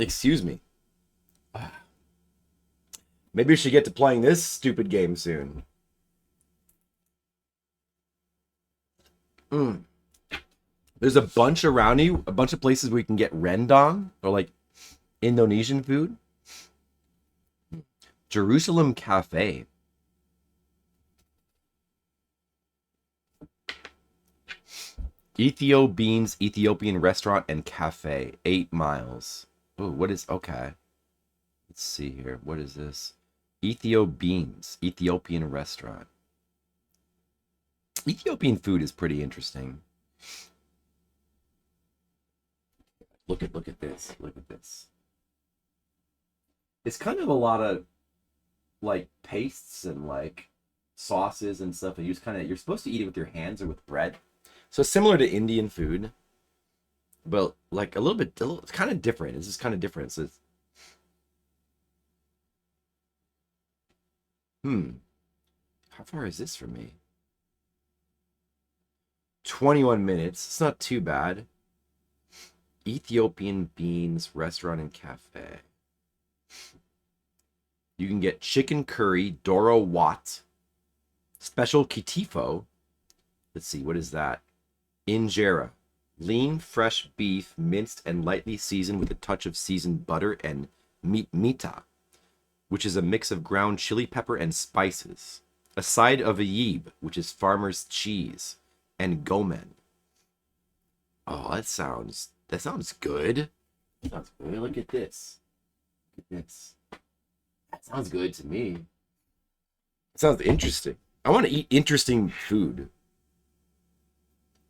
Excuse me. Maybe we should get to playing this stupid game soon. There's a bunch around you, a bunch of places where you can get rendang, or like Indonesian food. Jerusalem Cafe. Ethio Beans Ethiopian Restaurant and Cafe. 8 miles. Oh, what is... Okay. Let's see here. What is this? Ethio Beans Ethiopian Restaurant. Ethiopian food is pretty interesting. Look at this. Look at this. It's kind of a lot of like pastes and like sauces and stuff. And you're supposed to eat it with your hands or with bread. So similar to Indian food, but like it's kind of different. It's just kind of different. So how far is this from me? 21 minutes. It's not too bad. Ethiopian Beans Restaurant and Cafe. You can get chicken curry, Doro Wat, special kitifo. Let's see, what is that? Injera. Lean, fresh beef, minced and lightly seasoned with a touch of seasoned butter and mita, which is a mix of ground chili pepper and spices. A side of ayib, which is farmer's cheese, and gomen. Oh, that sounds good. That sounds good. Look at this. Look at this. That sounds good to me. It sounds interesting. I want to eat interesting food.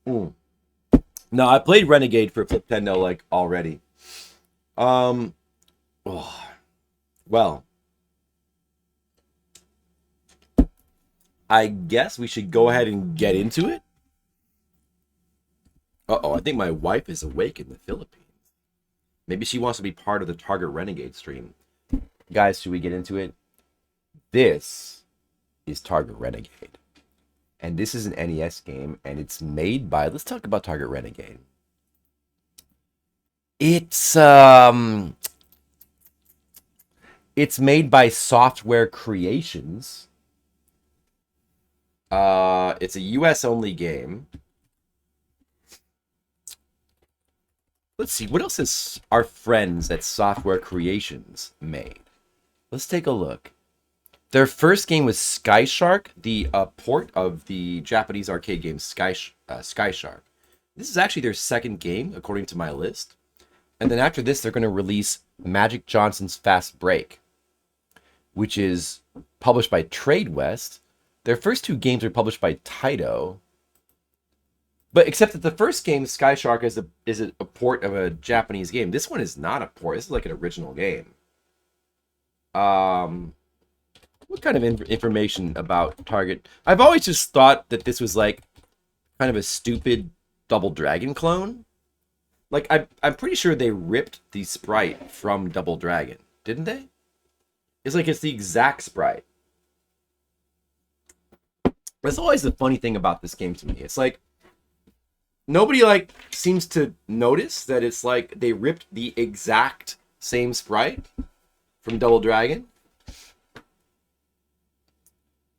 No, I played Renegade for Fliptendo like already. Well, I guess we should go ahead and get into it. Uh-oh, I think my wife is awake in the Philippines. Maybe she wants to be part of the Target Renegade stream. Guys, should we get into it? This is Target Renegade. And this is an NES game, and it's made by... Let's talk about Target Renegade. It's made by Software Creations. It's a US-only game. Let's see, what else has our friends at Software Creations made? Let's take a look. Their first game was Sky Shark, the port of the Japanese arcade game Sky Shark. This is actually their second game, according to my list. And then after this, they're going to release Magic Johnson's Fast Break, which is published by Tradewest. Their first 2 games are published by Taito. But except that the first game, Sky Shark, is a port of a Japanese game. This one is not a port. This is like an original game. What kind of information about Target? I've always just thought that this was like kind of a stupid Double Dragon clone. Like, I'm pretty sure they ripped the sprite from Double Dragon, didn't they? It's the exact sprite. That's always the funny thing about this game to me. It's like, nobody like seems to notice that it's like they ripped the exact same sprite from Double Dragon.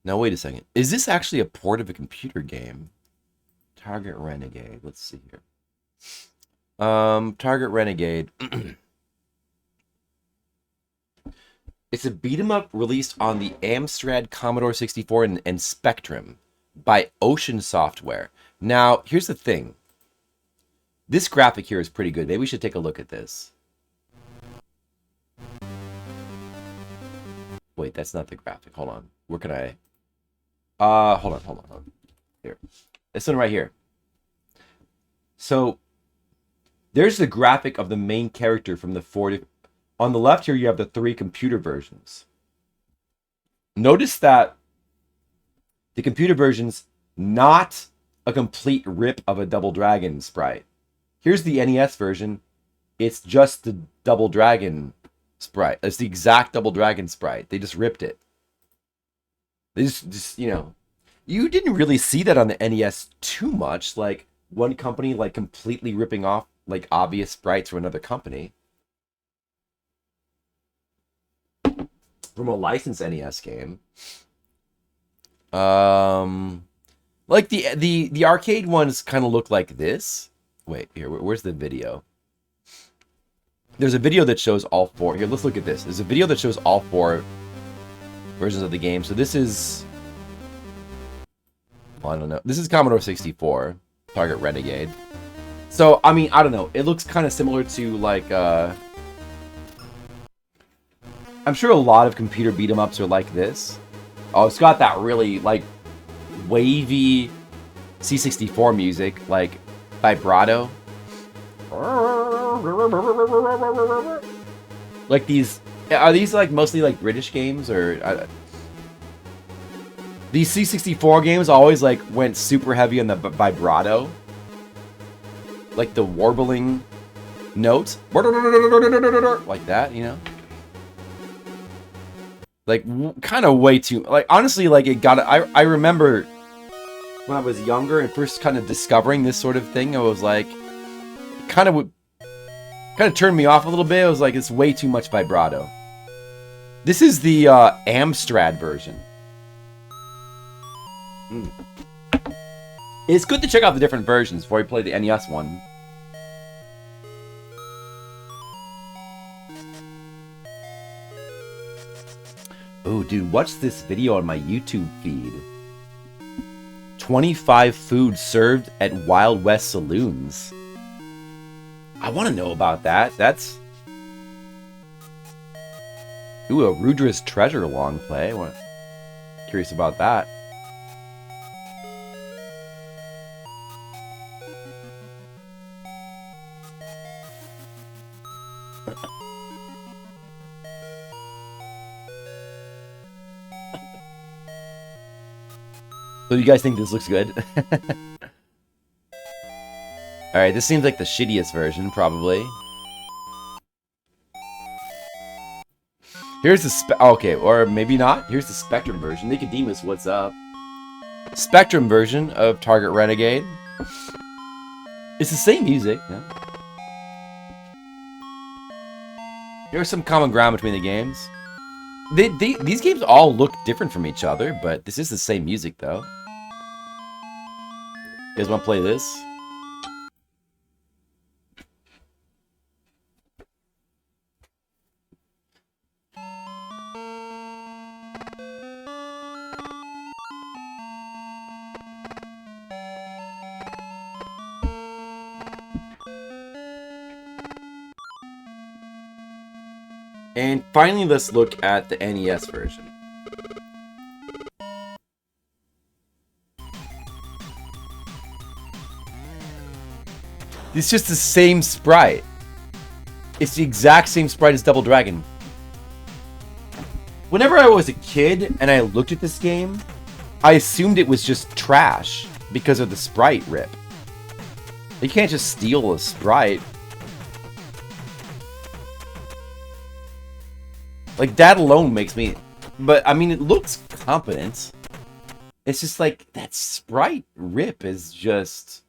Now wait a second. Is this actually a port of a computer game? Target Renegade. Let's see here. Target Renegade. It's a beat 'em up released on the Amstrad Commodore 64 and Spectrum by Ocean Software. Now, here's the thing. This graphic here is pretty good. Maybe we should take a look at this. Wait, that's not the graphic. Hold on. Where can I... hold on. Here. This one right here. So, there's the graphic of the main character from the 4... On the left here, you have the 3 computer versions. Notice that the computer version's not a complete rip of a Double Dragon sprite. Here's the NES version. It's just the Double Dragon sprite. It's the exact Double Dragon sprite. They just ripped it. They just you know, you didn't really see that on the NES too much. Like one company like completely ripping off like obvious sprites from another company. from a licensed NES game. Like the arcade ones kind of look like this. Wait, here, where's the video? There's a video that shows all four. Here, let's look at this. There's a video that shows all four versions of the game. So this is, well, I don't know. This is Commodore 64, Target Renegade. So, I mean, I don't know. It looks kind of similar to, like, I'm sure a lot of computer beat-em-ups are like this. Oh, it's got that really, like, wavy C64 music, like, vibrato. Like these, are these, like, mostly, like, British games, or... these C64 games always, like, went super heavy on the vibrato. Like the warbling notes. Like that, you know? Like, kind of way too... Like, honestly, like, it got... I remember when I was younger and first kind of discovering this sort of thing, I was like... It kind of turned me off a little bit. I was like, it's way too much vibrato. This is the Amstrad version. It's good to check out the different versions before you play the NES one. Oh, dude, watch this video on my YouTube feed. 25 foods served at Wild West saloons. I want to know about that. That's... Ooh, a Rudra's Treasure long play. Curious about that. So you guys think this looks good? Alright, this seems like the shittiest version, probably. Here's the okay, or maybe not. Here's the Spectrum version. Nicodemus, what's up? Spectrum version of Target Renegade. It's the same music. Yeah. There's some common ground between the games. These games all look different from each other, but this is the same music, though. You guys want to play this? And finally, let's look at the NES version. It's just the same sprite. It's the exact same sprite as Double Dragon. Whenever I was a kid and I looked at this game, I assumed it was just trash because of the sprite rip. You can't just steal a sprite. Like, that alone makes me... But, I mean, it looks competent. It's just like, that sprite rip is just...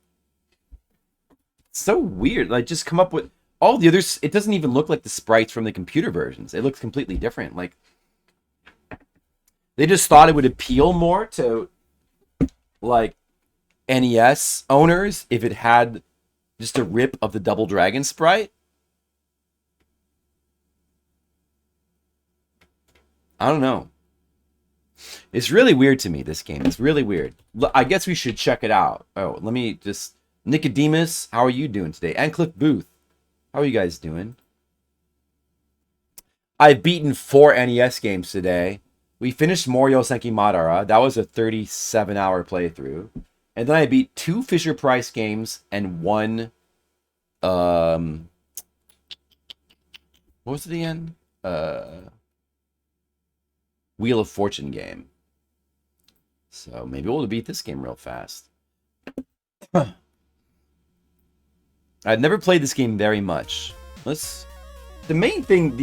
so weird. Like, just come up with... All the others... It doesn't even look like the sprites from the computer versions. It looks completely different. Like, they just thought it would appeal more to, like, NES owners if it had just a rip of the Double Dragon sprite. I don't know. It's really weird to me, this game. It's really weird. I guess we should check it out. Oh, let me just... Nicodemus, how are you doing today? And Cliff Booth, how are you guys doing? I've beaten 4 NES games today. We finished Morio Senki Madara. That was a 37-hour playthrough. And then I beat 2 Fisher-Price games and 1... what was it again? Wheel of Fortune game. So maybe we'll beat this game real fast. I've never played this game very much. The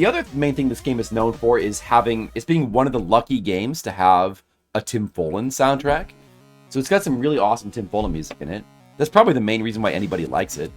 other main thing this game is known for is being one of the lucky games to have a Tim Follin soundtrack. So it's got some really awesome Tim Follin music in it. That's probably the main reason why anybody likes it.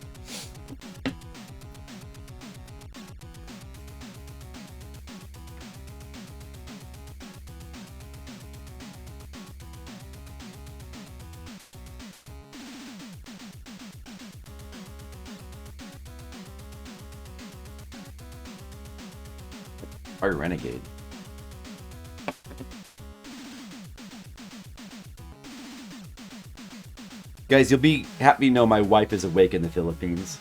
Target Renegade. Guys, you'll be happy to know my wife is awake in the Philippines.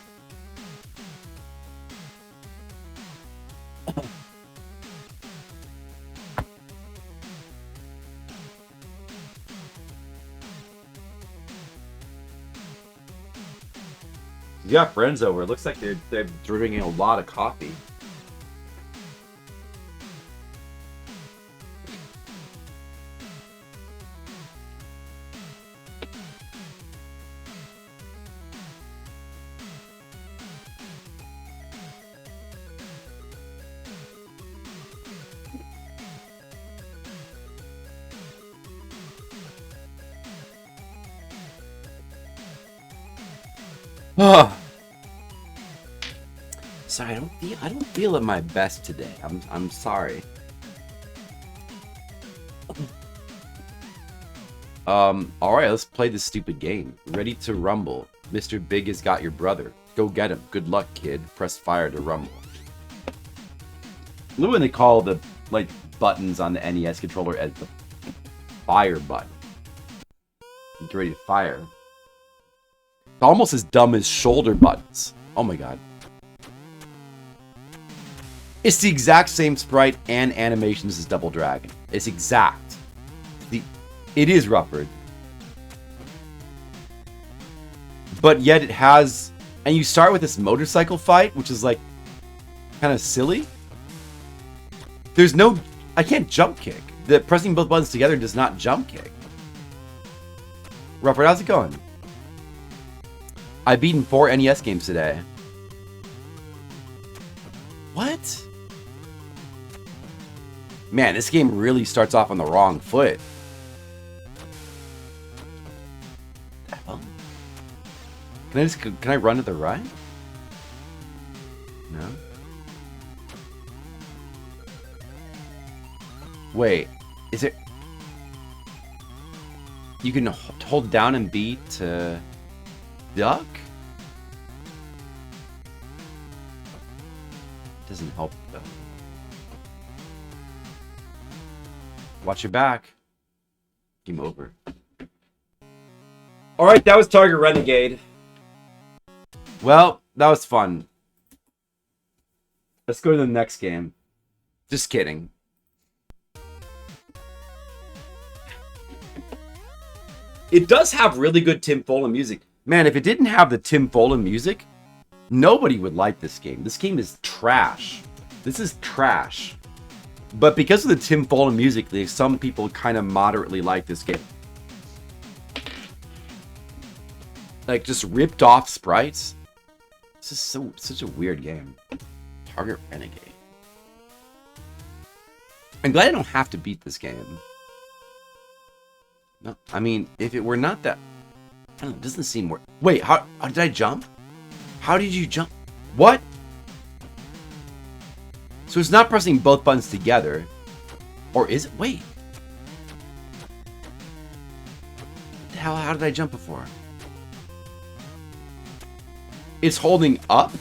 You got friends over. It looks like they're drinking a lot of coffee. Sorry, I don't feel at my best today. I'm sorry. All right, let's play this stupid game. Ready to rumble. Mr. Big has got your brother. Go get him. Good luck, kid. Press fire to rumble. Look when they call the buttons on the NES controller as the fire button. Get ready to fire. It's almost as dumb as shoulder buttons. Oh my god. It's the exact same sprite and animations as Double Dragon. It's exact. It is Rufford. But yet it has... And you start with this motorcycle fight, which is like... kind of silly. There's no... I can't jump kick. Pressing both buttons together does not jump kick. Rufford, how's it going? I've beaten 4 NES games today. What? Man, this game really starts off on the wrong foot. Can I run to the right? No. Wait, is it? You can hold down and B to duck? Doesn't help though. Watch your back. Game over. Alright, that was Target Renegade. Well, that was fun. Let's go to the next game. Just kidding. It does have really good Tim Follin music. Man, if it didn't have the Tim Follin music, nobody would like this game. This game is trash. This is trash. But because of the Tim Follin music, some people kind of moderately like this game. Like, just ripped off sprites. This is such a weird game. Target Renegade. I'm glad I don't have to beat this game. No, I mean, if it were not that... I don't know, it doesn't seem worth... Wait, how did I jump? How did you jump? What? So it's not pressing both buttons together. Or is it? Wait. What the hell? How did I jump before? It's holding up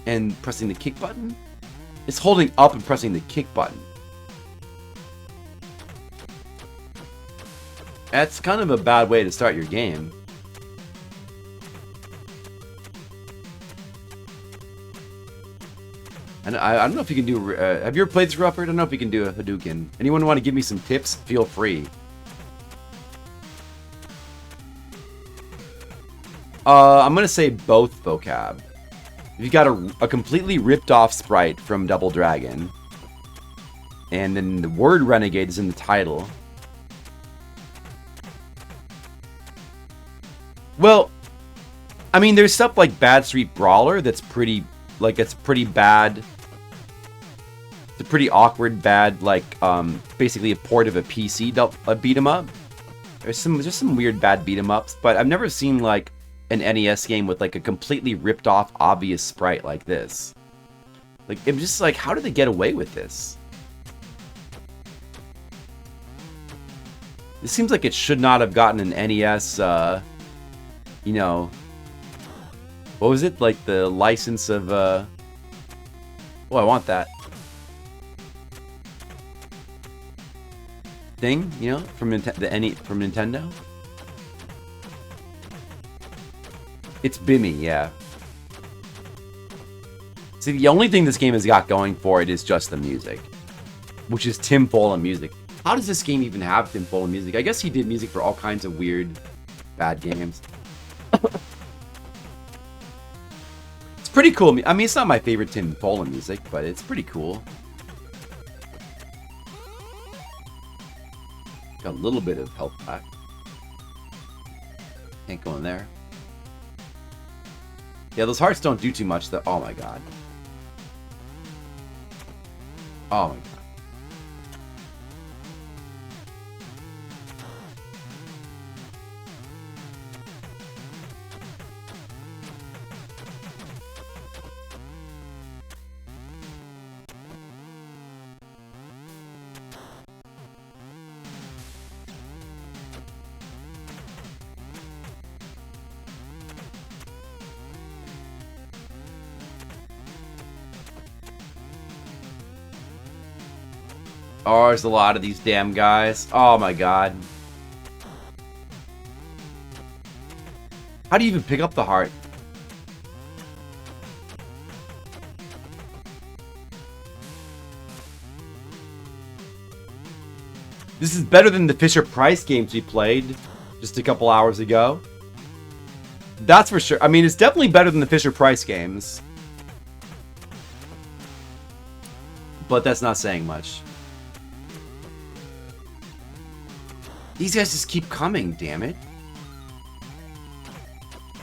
and pressing the kick button? It's holding up and pressing the kick button. That's kind of a bad way to start your game. And I don't know if you can do... have you ever played this, Rufford? I don't know if you can do a Hadouken. Anyone want to give me some tips? Feel free. I'm going to say both vocab. If you got a completely ripped off sprite from Double Dragon, and then the word Renegade is in the title. Well, I mean, there's stuff like Bad Street Brawler that's pretty, like, it's pretty bad. It's a pretty awkward, bad, like, basically a port of a PC beat 'em up. There's some weird bad beat 'em ups, but I've never seen, like, an NES game with, like, a completely ripped off, obvious sprite like this. Like, I'm just like, how did they get away with this? It seems like it should not have gotten an NES, you know, what was it? Like the license of, Oh, I want that thing, you know, from from Nintendo. It's Bimmy, yeah. See, the only thing this game has got going for it is just the music, which is Tim Follin music. How does this game even have Tim Follin music? I guess he did music for all kinds of weird, bad games. It's pretty cool. I mean, it's not my favorite Tim Follin music, but it's pretty cool. Got a little bit of health back. Can't go in there. Yeah, those hearts don't do too much, though. Oh my god. Oh my god. Oh, there's a lot of these damn guys. Oh my god. How do you even pick up the heart? This is better than the Fisher-Price games we played just a couple hours ago. That's for sure. I mean, it's definitely better than the Fisher-Price games. But that's not saying much. These guys just keep coming, damn it.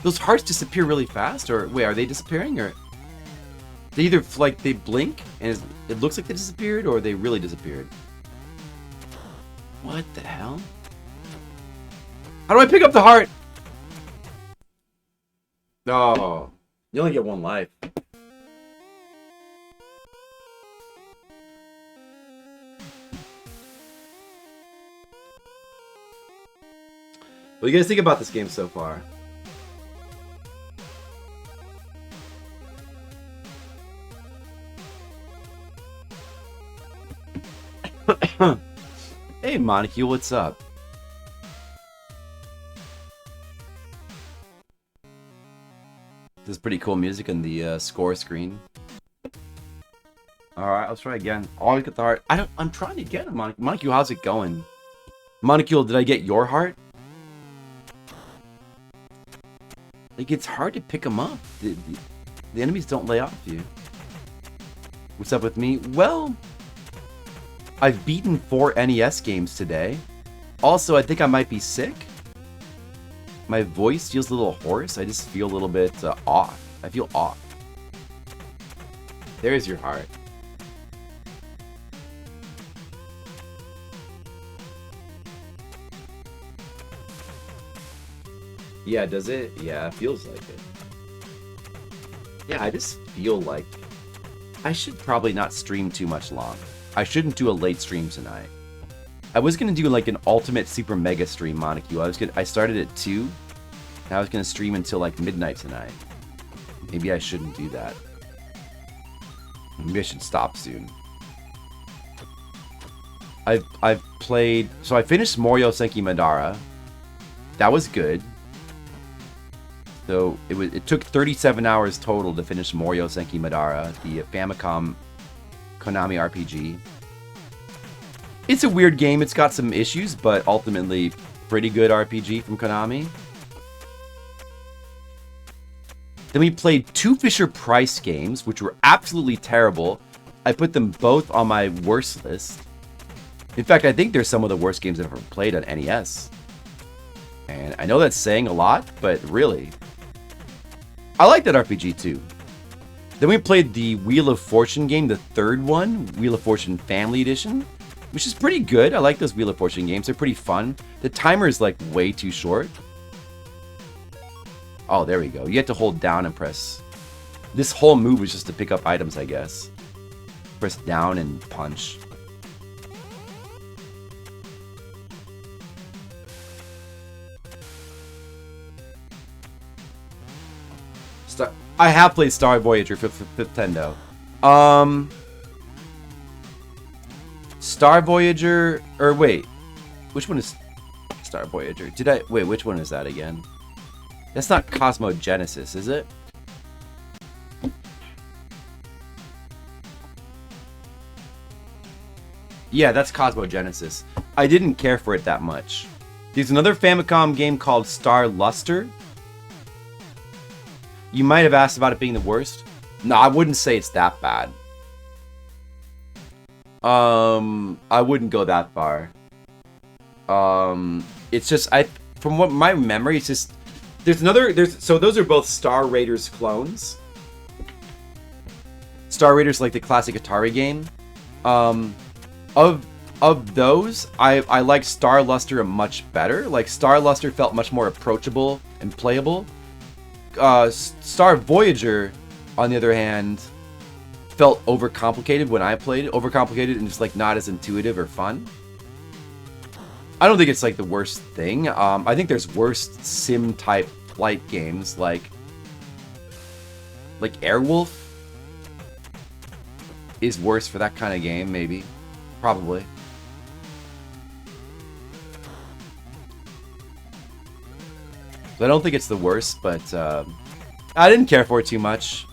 Those hearts disappear really fast, or wait, are they disappearing, or they either like they blink and it looks like they disappeared, or they really disappeared? What the hell? How do I pick up the heart? Oh, you only get one life. What do you guys think about this game so far? Hey, Monicule, what's up? This is pretty cool music in the score screen. Alright, let's try again. Always get the heart. I'm trying to get it, Monicule, how's it going? Monicule, did I get your heart? Like, it's hard to pick them up. The enemies don't lay off you. What's up with me? Well, I've beaten 4 NES games today. Also, I think I might be sick. My voice feels a little hoarse. I just feel a little bit off. I feel off. There's your heart. Yeah, does it? Yeah, it feels like it. Yeah, I just feel like I should probably not stream too much long. I shouldn't do a late stream tonight. I was gonna do like an ultimate super mega stream, Montague. I started at 2, and I was gonna stream until like midnight tonight. Maybe I shouldn't do that. Maybe I should stop soon. I've played, so I finished Morio Senki Madara. That was good. So it took 37 hours total to finish Morio Senki Madara, the Famicom Konami RPG. It's a weird game. It's got some issues, but ultimately pretty good RPG from Konami. Then we played 2 Fisher-Price games, which were absolutely terrible. I put them both on my worst list. In fact, I think they're some of the worst games I've ever played on NES. And I know that's saying a lot, but really, I like that RPG too. Then we played the Wheel of Fortune game, the 3rd one, Wheel of Fortune Family Edition, which is pretty good. I like those Wheel of Fortune games. They're pretty fun. The timer is like way too short. Oh, there we go. You have to hold down and press. This whole move was just to pick up items, I guess. Press down and punch. I have played Star Voyager for Fliptendo. Star Voyager, or wait, which one is Star Voyager? Wait, which one is that again? That's not Cosmogenesis, is it? Yeah, that's Cosmogenesis. I didn't care for it that much. There's another Famicom game called Star Luster. You might have asked about it being the worst. No, I wouldn't say it's that bad. I wouldn't go that far. It's just, from what my memory, it's just, so those are both Star Raiders clones. Star Raiders, like the classic Atari game. Of those, I like Star Luster much better. Like, Star Luster felt much more approachable and playable. Star Voyager, on the other hand, felt overcomplicated when I played it. Overcomplicated and just, like, not as intuitive or fun. I don't think it's, like, the worst thing. I think there's worse sim-type flight games, like Airwolf is worse for that kind of game, maybe. Probably. So I don't think it's the worst, but I didn't care for it too much.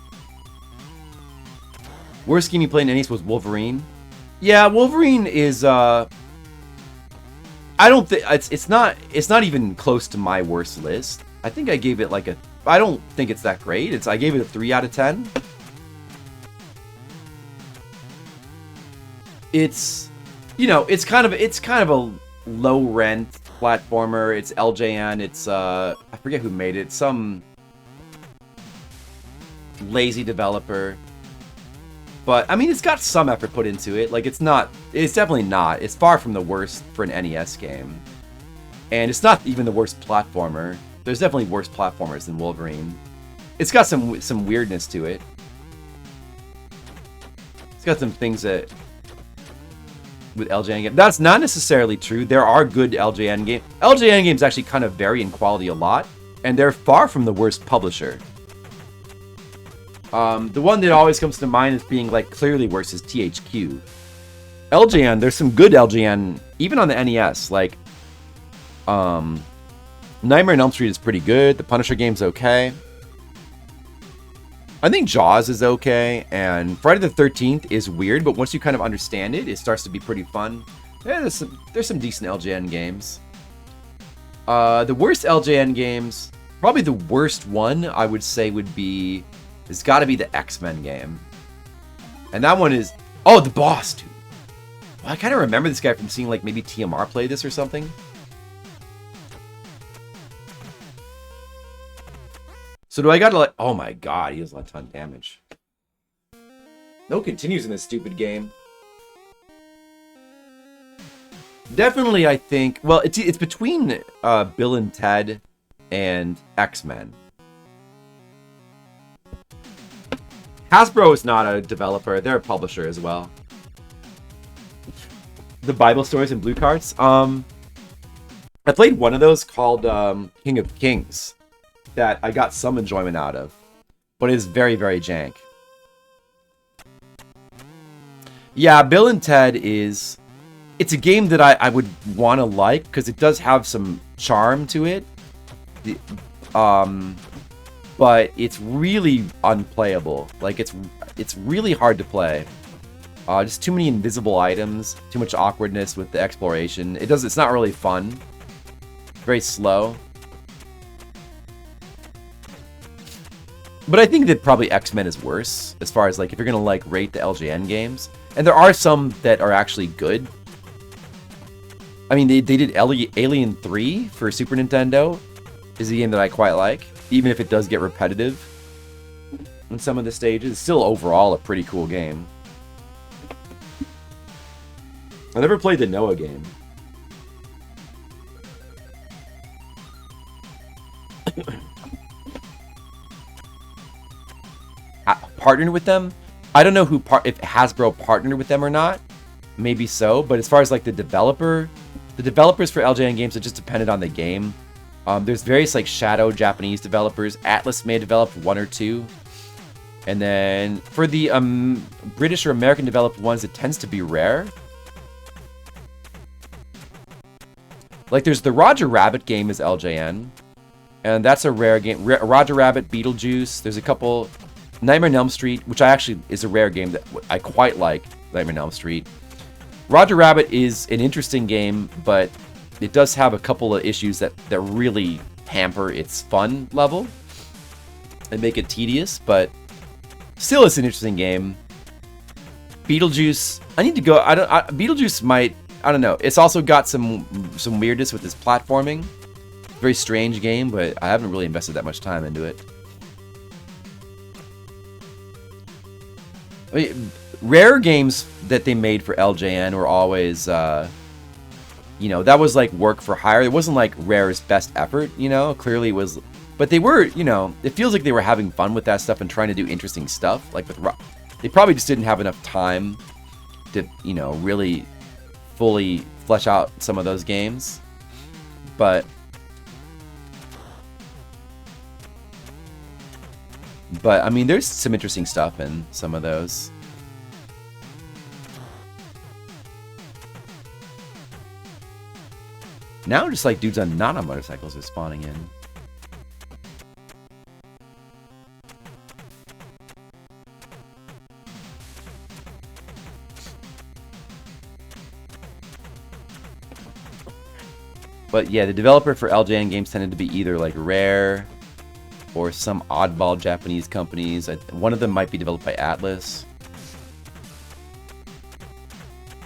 Worst game you played in NES was Wolverine. Yeah, Wolverine is I don't think it's not even close to my worst list. I think I gave it like a, I don't think it's that great. I gave it a 3 out of 10. It's, you know, it's kind of a low rent platformer. It's LJN. It's I forget who made it. Some lazy developer. But I mean, it's got some effort put into it. Like, it's definitely not. It's far from the worst for an NES game. And it's not even the worst platformer. There's definitely worse platformers than Wolverine. It's got some weirdness to it. It's got some things that with LJN games. That's not necessarily true. There are good LJN games. LJN games actually kind of vary in quality a lot, and they're far from the worst publisher. The one that always comes to mind as being like clearly worse is THQ. LJN, there's some good LJN, even on the NES. Like, Nightmare on Elm Street is pretty good. The Punisher game's okay. I think Jaws is okay, and Friday the 13th is weird, but once you kind of understand it, it starts to be pretty fun. Yeah, there's some decent LJN games. The worst LJN games, probably the worst one I would say would be, it's got to be the X-Men game. And that one is, oh, the boss, dude. Well, I kind of remember this guy from seeing like maybe TMR play this or something. So do I gotta like, oh my god, he does a ton of damage. No continues in this stupid game. Definitely, I think, well, it's between Bill and Ted and X-Men. Hasbro is not a developer, they're a publisher as well. The Bible stories and blue cards. I played one of those called King of Kings that I got some enjoyment out of, but it's very, very jank. Yeah, Bill and Ted is, it's a game that I would want to like because it does have some charm to it. But it's really unplayable. Like, it's really hard to play. Just too many invisible items, too much awkwardness with the exploration. It's not really fun. Very slow. But I think that probably X-Men is worse, as far as, like, if you're gonna, like, rate the LJN games. And there are some that are actually good. I mean, they did Alien 3 for Super Nintendo. Is a game that I quite like, even if it does get repetitive in some of the stages. It's still overall a pretty cool game. I never played the Noah game. Partnered with them? I don't know if Hasbro partnered with them or not. Maybe so, but as far as like the developers for LJN games, it just depended on the game. There's various like shadow Japanese developers. Atlas may have developed one or two. And then for the British or American developed ones, it tends to be rare. Like there's the Roger Rabbit game is LJN. And that's a rare game. Roger Rabbit, Beetlejuice. There's a couple. Nightmare on Elm Street, which I actually is a rare game that I quite like. Nightmare on Elm Street. Roger Rabbit is an interesting game, but it does have a couple of issues that really hamper its fun level and make it tedious, but still it's an interesting game. Beetlejuice, I need to go. Beetlejuice might, I don't know. It's also got some weirdness with its platforming. Very strange game, but I haven't really invested that much time into it. I mean, rare games that they made for LJN were always, you know, that was like work for hire. It wasn't like Rare's best effort, you know. Clearly it was, but they were, you know, it feels like they were having fun with that stuff and trying to do interesting stuff. Like with, they probably just didn't have enough time to, you know, really fully flesh out some of those games. But I mean, there's some interesting stuff in some of those. Now just like dudes on not on motorcycles are spawning in. But yeah, the developer for LJN games tended to be either like Rare or some oddball Japanese companies. One of them might be developed by Atlas.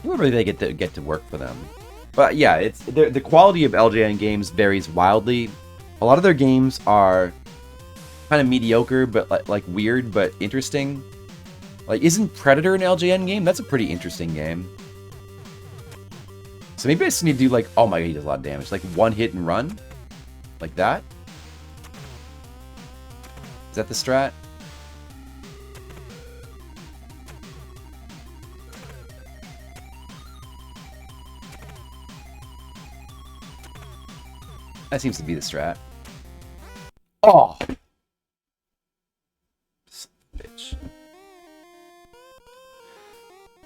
Whoever they get to work for them. But yeah, it's the quality of LJN games varies wildly. A lot of their games are kind of mediocre, but like weird but interesting. Like, isn't Predator an LJN game? That's a pretty interesting game. So maybe I just need to do like, oh my god, he does a lot of damage. Like one hit and run, like that. Is that the strat? That seems to be the strat. Oh! Bitch.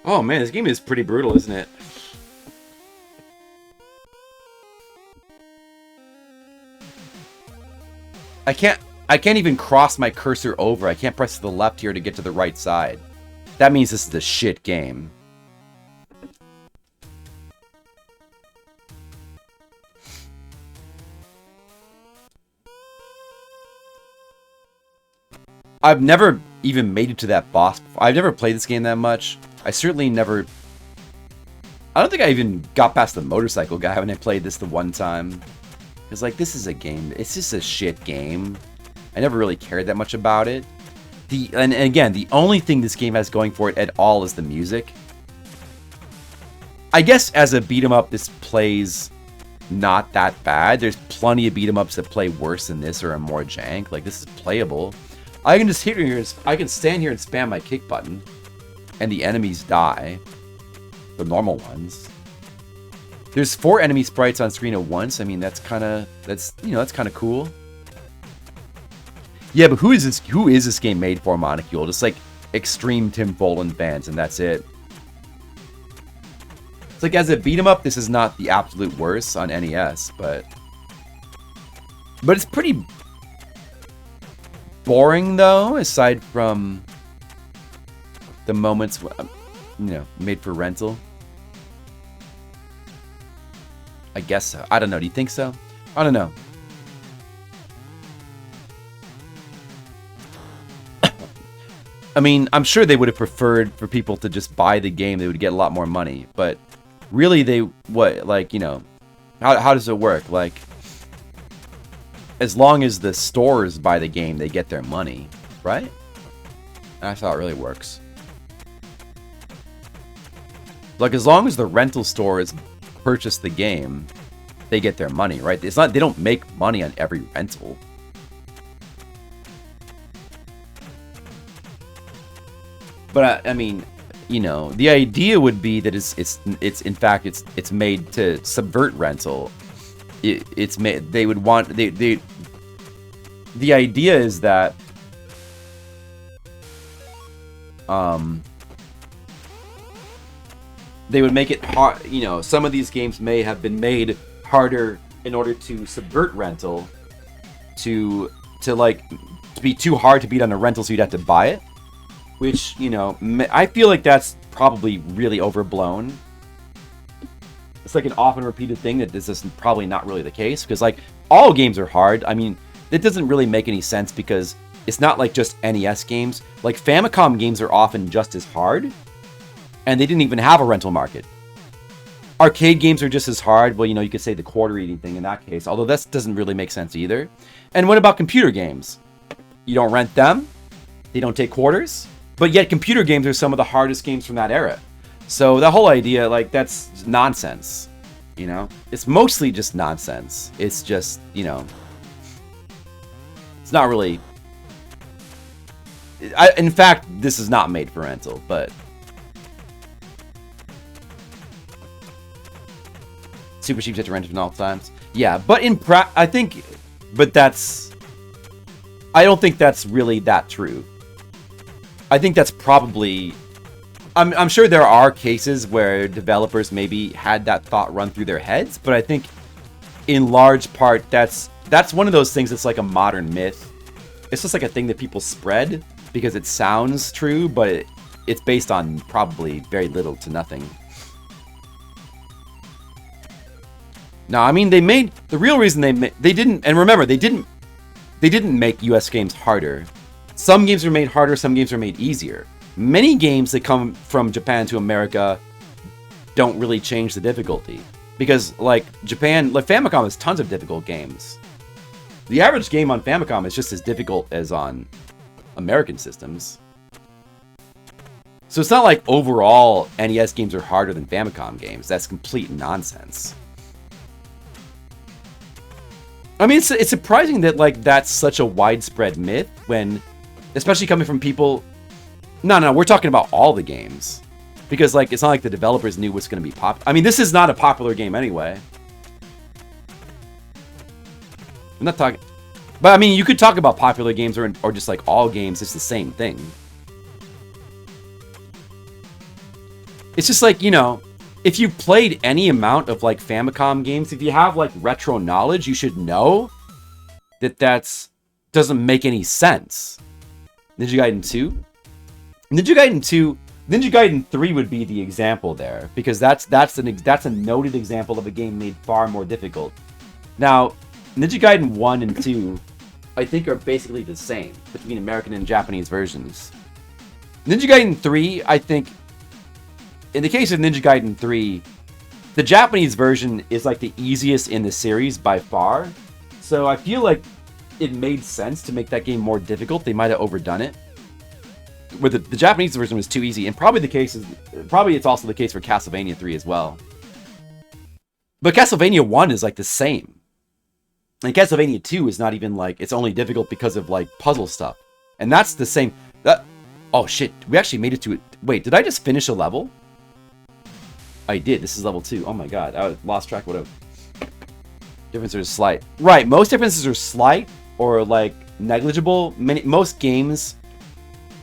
Oh man, this game is pretty brutal, isn't it? I can't even cross my cursor over. I can't press to the left here to get to the right side. That means this is a shit game. I've never even made it to that boss before. I've never played this game that much. I certainly never... I don't think I even got past the motorcycle guy when I played this the one time. Because, like, this is a game. It's just a shit game. I never really cared that much about it. And again, the only thing this game has going for it at all is the music. I guess as a beat 'em up, this plays not that bad. There's plenty of beat 'em ups that play worse than this or are more jank. Like, this is playable. I can just hit here. I can stand here and spam my kick button, and the enemies die. The normal ones. There's 4 enemy sprites on screen at once. I mean, that's kind of cool. Yeah, but who is this game made for, Monocule? Just like extreme Tim Follin fans, and that's it. It's like, as a beat 'em up, this is not the absolute worst on NES, but it's pretty boring though, aside from the moments, made for rental. I guess so. I don't know. Do you think so? I don't know. I mean, I'm sure they would have preferred for people to just buy the game. They would get a lot more money. But really, how does it work? Like, as long as the stores buy the game, they get their money, right? That's how it really works. Like, as long as the rental stores purchase the game, they get their money, right? It's not, they don't make money on every rental. But I mean, the idea would be that it's made to subvert rental. It's made, they would want, the idea is that they would make it hard. You know, some of these games may have been made harder in order to subvert rental, to be too hard to beat on a rental, so you'd have to buy it. Which, you know, I feel like that's probably really overblown. It's like an often repeated thing that this is probably not really the case, because like all games are hard. I mean, it doesn't really make any sense because it's not like just NES games. Like Famicom games are often just as hard, and they didn't even have a rental market. Arcade games are just as hard. Well, you know, you could say the quarter eating thing in that case, although that doesn't really make sense either. And what about computer games? You don't rent them, they don't take quarters, but yet computer games are some of the hardest games from that era. So the whole idea, like, that's nonsense, you know? It's mostly just nonsense. It's just, you know, it's not really... in fact, this is not made for rental, but... Super cheap to rent it in all times. Yeah, but I think... But that's... I don't think that's really that true. I think that's probably... I'm sure there are cases where developers maybe had that thought run through their heads, but I think in large part that's one of those things that's like a modern myth. It's just like a thing that people spread because it sounds true, but it's based on probably very little to nothing. No, I mean, the real reason they didn't, and remember, they didn't make US games harder. Some games are made harder, some games are made easier. Many games that come from Japan to America don't really change the difficulty. Because, like, Japan, like, Famicom has tons of difficult games. The average game on Famicom is just as difficult as on American systems. So it's not like overall NES games are harder than Famicom games. That's complete nonsense. I mean, it's surprising that, like, that's such a widespread myth when, especially coming from people... No, we're talking about all the games. Because, like, it's not like the developers knew what's going to be popular. I mean, this is not a popular game anyway. I'm not talking... But, I mean, you could talk about popular games or just, like, all games. It's the same thing. It's just like, you know, if you played any amount of, like, Famicom games, if you have, like, retro knowledge, you should know that doesn't make any sense. Ninja Gaiden 2? Ninja Gaiden 3 would be the example there, because that's a noted example of a game made far more difficult. Now, Ninja Gaiden 1 and 2, I think, are basically the same between American and Japanese versions. Ninja Gaiden 3, I think, in the case of Ninja Gaiden 3, the Japanese version is like the easiest in the series by far. So I feel like it made sense to make that game more difficult. They might have overdone it. Where the Japanese version was too easy, and probably it's also the case for Castlevania 3 as well. But Castlevania 1 is like the same. And Castlevania 2 is not even like, it's only difficult because of like puzzle stuff. And that's the same. Oh shit, we actually made it to it. Wait, did I just finish a level? I did. This is level 2. Oh my god, I lost track. Whatever. Differences are slight. Right, most differences are slight or like negligible. Most games,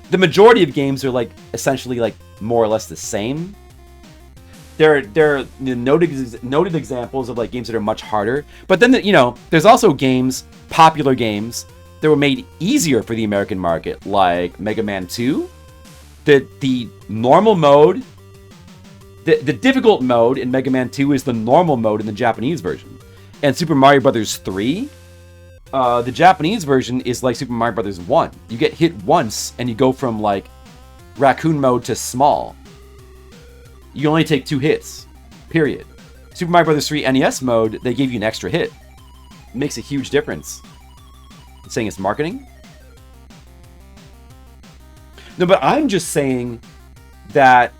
the majority of games are like essentially like more or less the same. There are noted examples of like games that are much harder, but then you know there's also games, popular games, that were made easier for the American market, like Mega Man 2. The normal mode, the difficult mode in Mega Man 2 is the normal mode in the Japanese version, and Super Mario Bros. 3. The Japanese version is like Super Mario Bros. 1. You get hit once, and you go from, like, raccoon mode to small. You only take 2 hits. Period. Super Mario Bros. 3 NES mode, they gave you an extra hit. It makes a huge difference. It's saying it's marketing? No, but I'm just saying that,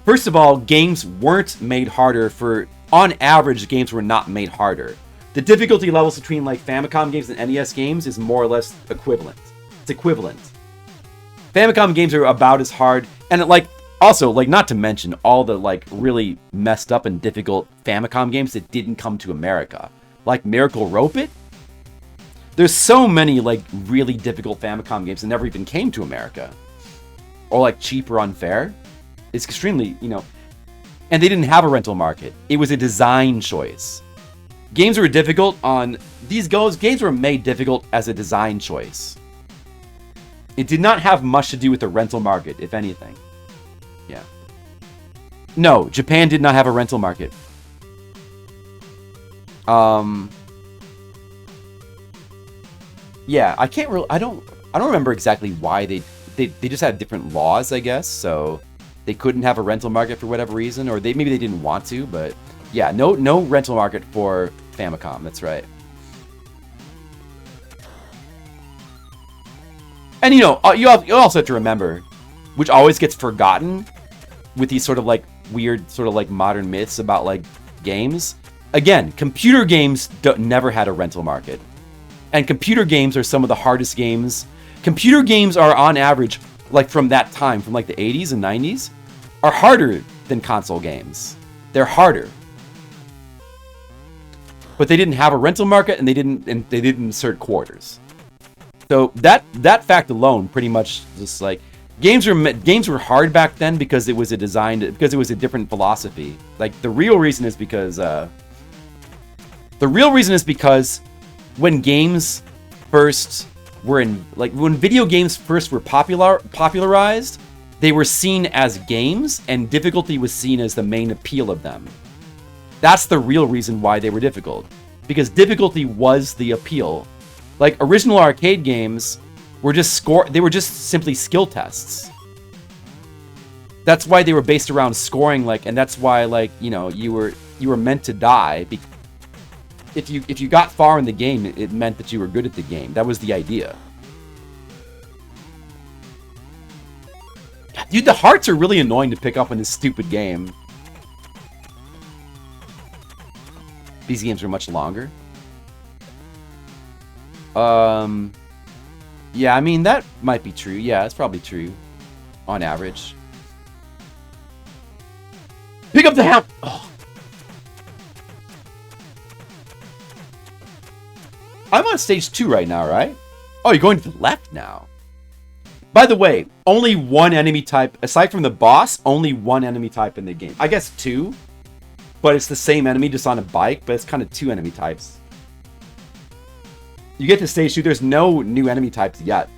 first of all, games weren't made harder for... On average, games were not made harder. The difficulty levels between like Famicom games and NES games is more or less equivalent. It's equivalent. Famicom games are about as hard, and like also like not to mention all the like really messed up and difficult Famicom games that didn't come to America, like Miracle Rope It. There's so many like really difficult Famicom games that never even came to America. or like cheap or unfair. It's extremely, you know, and they didn't have a rental market. It was a design choice. Games were difficult on these games were made difficult as a design choice. It did not have much to do with the rental market, if anything. Yeah. No, Japan did not have a rental market. Yeah, I can't really I don't remember exactly why they just had different laws, I guess, so they couldn't have a rental market for whatever reason, or maybe they didn't want to, but yeah, no rental market for Famicom, that's right. And you know, you also have to remember, which always gets forgotten with these sort of like weird sort of like modern myths about like games. Again, computer games never had a rental market. And computer games are some of the hardest games. Computer games are on average, like from that time, from like the 80s and 90s, are harder than console games. They're harder. But they didn't have a rental market, and they didn't insert quarters. So that fact alone pretty much just like games were hard back then because it was a different philosophy. Like the real reason is because when games first were when video games first were popularized, they were seen as games, and difficulty was seen as the main appeal of them. That's the real reason why they were difficult, because difficulty was the appeal. Like original arcade games were they were just simply skill tests. That's why they were based around scoring, and that's why you were meant to die. If you got far in the game, it meant that you were good at the game. That was the idea. God, dude, the hearts are really annoying to pick up in this stupid game. These games are much longer. Yeah, I mean, that might be true. Yeah, it's probably true. On average. Pick up the hammer! Oh. I'm on stage 2 right now, right? Oh, you're going to the left now. By the way, only one enemy type, aside from the boss, only one enemy type in the game. I guess 2, but it's the same enemy just on a bike, but it's kind of 2 enemy types. You get to stage 2, there's no new enemy types yet.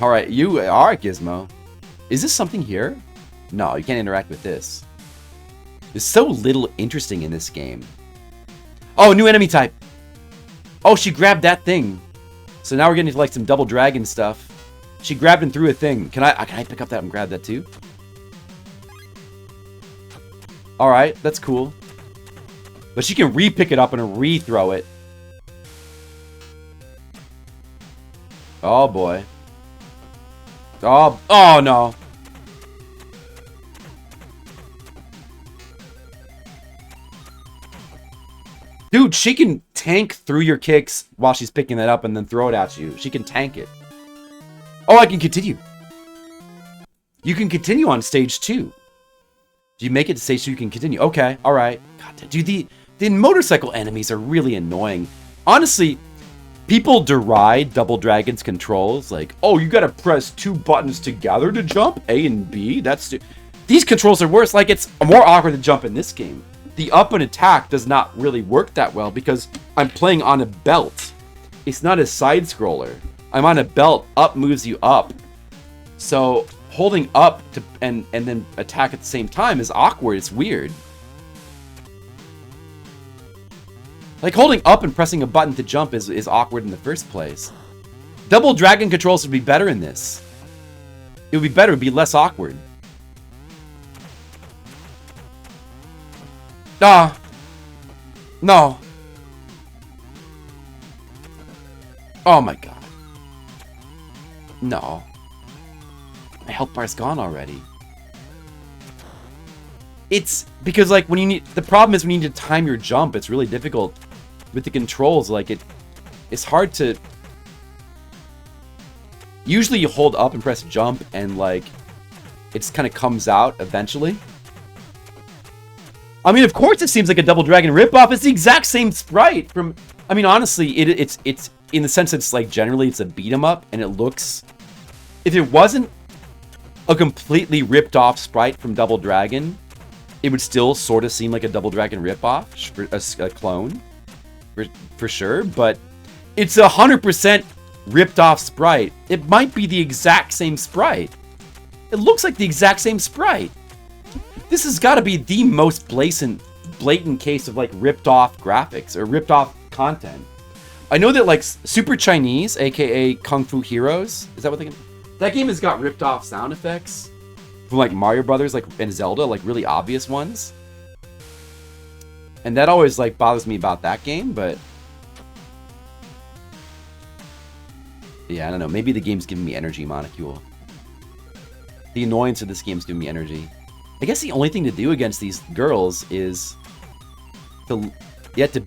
Alright, you are Gizmo. Is this something here? No, you can't interact with this. There's so little interesting in this game. Oh, new enemy type! Oh, she grabbed that thing. So now we're getting to some double dragon stuff. She grabbed and threw a thing. Can I pick up that and grab that too? Alright, that's cool. But she can re-pick it up and re-throw it. Oh boy. Oh no. Dude, she can tank through your kicks while she's picking that up and then throw it at you. She can tank it. Oh, I can continue. You can continue on stage 2. Do you make it to stage 2? You can continue. Okay, alright. God, dude, the motorcycle enemies are really annoying. Honestly, people deride Double Dragon's controls. Like, oh, you gotta press 2 buttons together to jump, A and B. These controls are worse. Like, it's more awkward to jump in this game. The up and attack does not really work that well because I'm playing on a belt. It's not a side scroller. I'm on a belt. Up moves you up. So holding up to and then attack at the same time is awkward. It's weird. Like holding up and pressing a button to jump is awkward in the first place. Double Dragon controls would be better in this. It would be better. It would be less awkward. Ah. No. Oh my god. No. My health bar's gone already. It's because the problem is when you need to time your jump, it's really difficult with the controls. It's hard to. Usually you hold up and press jump and it kind of comes out eventually. I mean, of course it seems like a Double Dragon ripoff. It's the exact same sprite from... I mean, honestly, it's in the sense that it's generally it's a beat 'em up, and it looks if it wasn't a completely ripped off sprite from Double Dragon, it would still sort of seem like a Double Dragon ripoff, a clone, for sure. But it's 100% ripped off sprite. It might be the exact same sprite. It looks like the exact same sprite. This has got to be the most blatant case of like ripped off graphics or ripped off content. I know that like Super Chinese, aka Kung Fu Heroes, is that what they can? That game has got ripped off sound effects from like Mario Brothers, like and Zelda, like really obvious ones. And that always like bothers me about that game, but yeah, I don't know. Maybe the game's giving me energy, Monocule. The annoyance of this game's giving me energy. I guess the only thing to do against these girls is to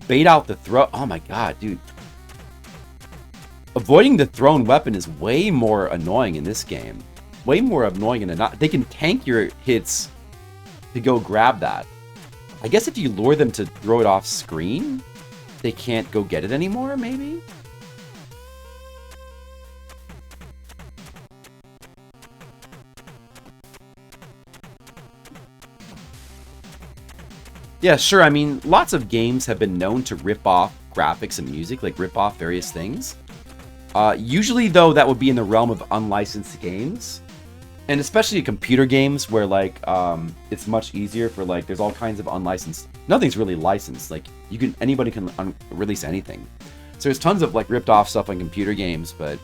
bait out the throw. Oh my god, dude. Avoiding the thrown weapon is way more annoying in this game. Way more annoying than not. They can tank your hits to go grab that. I guess if you lure them to throw it off screen, they can't go get it anymore, maybe? Yeah, sure. I mean, lots of games have been known to rip off graphics and music, like rip off various things. Usually, though, that would be in the realm of unlicensed games. And especially computer games where, like, it's much easier for, like, there's all kinds of unlicensed... Nothing's really licensed. Like, anybody can release anything. So there's tons of, like, ripped off stuff on computer games, but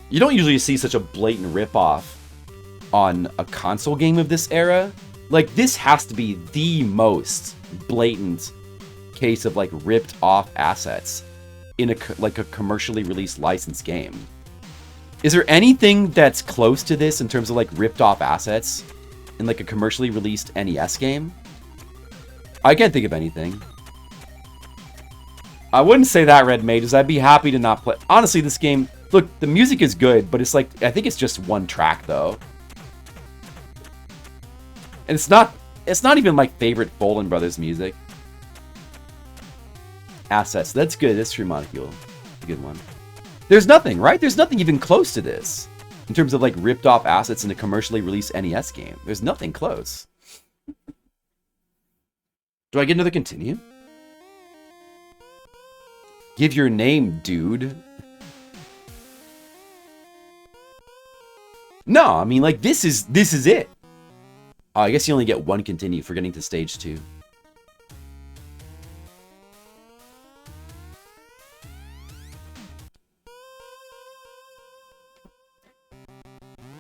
you don't usually see such a blatant rip off on a console game of this era. Like, this has to be the most blatant case of, like, ripped off assets in a commercially released licensed game. Is there anything that's close to this in terms of, like, ripped off assets in, like, a commercially released NES game? I can't think of anything. I wouldn't say that, Red Mages. I'd be happy to not play. Honestly, this game... Look, the music is good, but it's, like... I think it's just one track, though. And it's not even my favorite Follin Brothers music. Assets. That's good. That's true, Monocule. A good one. There's nothing, right? There's nothing even close to this. In terms of, like, ripped off assets in a commercially released NES game. There's nothing close. Do I get another continue? Give your name, dude. No, I mean, like, this is it. Oh, I guess you only get one continue for getting to stage 2.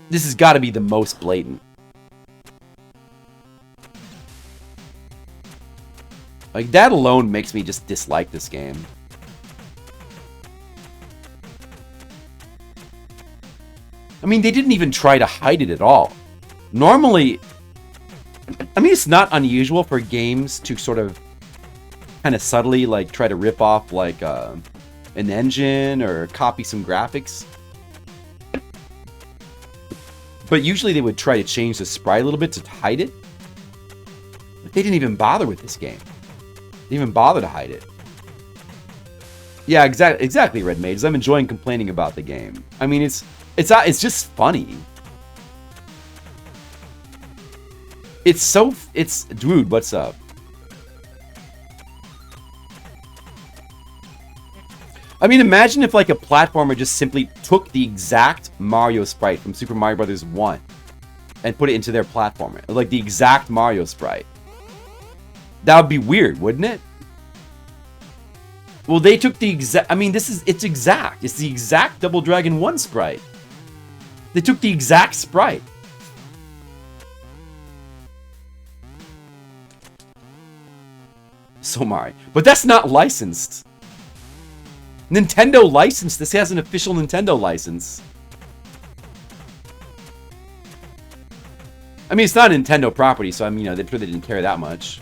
This has got to be the most blatant. Like, that alone makes me just dislike this game. I mean, they didn't even try to hide it at all. Normally... I mean, it's not unusual for games to sort of kind of subtly, like, try to rip off, like, an engine or copy some graphics. But usually they would try to change the sprite a little bit to hide it. But they didn't even bother with this game. They didn't even bother to hide it. Yeah, exactly, Red Mages. I'm enjoying complaining about the game. I mean, it's just funny. Dude, what's up? I mean, imagine if, like, a platformer just simply took the exact Mario sprite from Super Mario Bros. 1 and put it into their platformer. Like, the exact Mario sprite. That would be weird, wouldn't it? Well, they took the exact... I mean, it's exact. It's the exact Double Dragon 1 sprite. They took the exact sprite. So Mario. But that's not licensed. Nintendo licensed. This has an official Nintendo license. I mean, it's not a Nintendo property, so I mean, you know, they probably didn't care that much.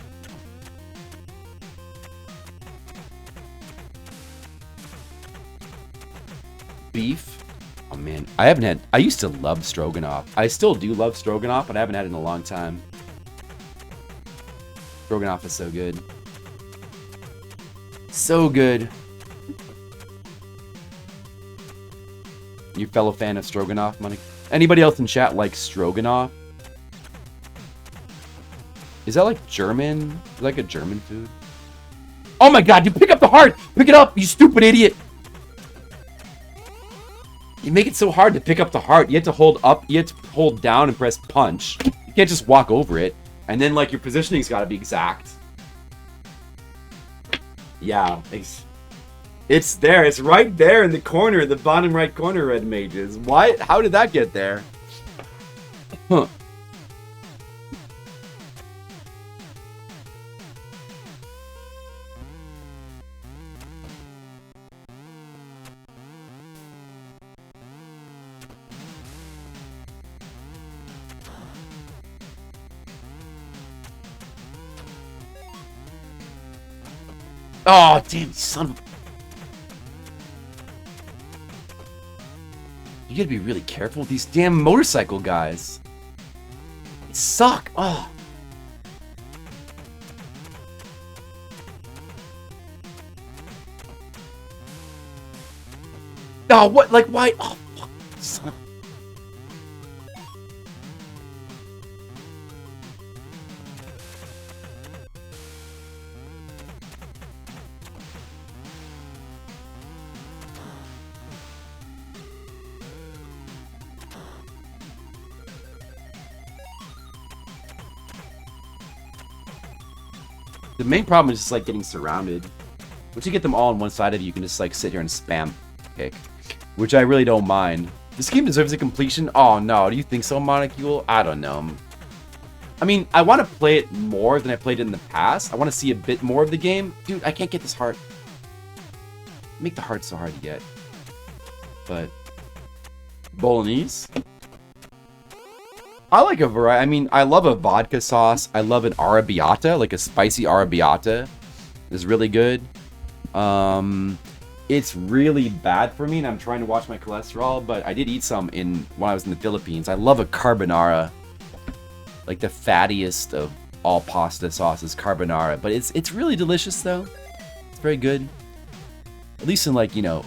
Beef. Oh man, I used to love Stroganoff. I still do love Stroganoff, but I haven't had it in a long time. Stroganoff is so good. So good. You fellow fan of stroganoff, Monica? Anybody else in chat like stroganoff? Is that like German? Is that like a German food? Oh my god, you pick up the heart! Pick it up, you stupid idiot! You make it so hard to pick up the heart. You have to hold up, you have to hold down and press punch. You can't just walk over it. And then, like, your positioning's gotta be exact. Yeah, it's there. It's right there in the corner, the bottom right corner, Red Mages. Why? How did that get there? Huh. Oh, damn, you son of a... You gotta be really careful with these damn motorcycle guys. They suck. Oh. Oh, what? Like, why? Oh, fuck. Son of a... The main problem is just like getting surrounded. Once you get them all on one side of you, you can just like sit here and spam kick, which I really don't mind. This game deserves a completion. Oh no, do you think so, Monocule? I don't know. I mean, I want to play it more than I played it in the past. I want to see a bit more of the game. Dude, I can't get this heart. Make the heart so hard to get. But Bolognese. I like a variety. I mean, I love a vodka sauce. I love an arrabbiata, like a spicy arrabbiata. Is really good. It's really bad for me, and I'm trying to watch my cholesterol. But I did eat some when I was in the Philippines. I love a carbonara, like the fattiest of all pasta sauces, carbonara. But it's really delicious though. It's very good. At least in like, you know,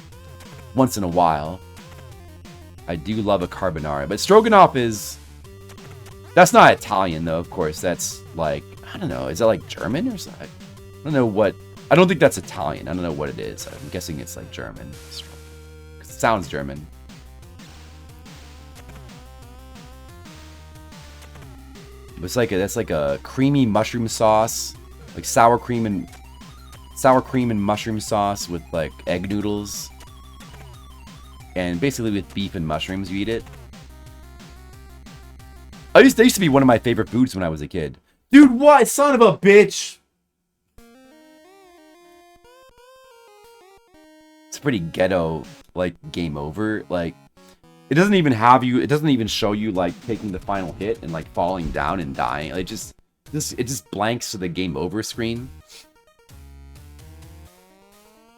once in a while. I do love a carbonara, but stroganoff is. That's not Italian, though, of course. That's, like, I don't know. Is that, like, German or something? I don't know what... I don't think that's Italian. I don't know what it is. I'm guessing it's, like, German. It sounds German. It's like that's like a creamy mushroom sauce. Like sour cream and mushroom sauce with, like, egg noodles. And basically with beef and mushrooms, you eat it. They used to be one of my favorite foods when I was a kid. Dude, what? Son of a bitch! It's pretty ghetto, like, game over. Like, it doesn't even have you, it doesn't even show you, like, taking the final hit and, like, falling down and dying. It just blanks to the game over screen.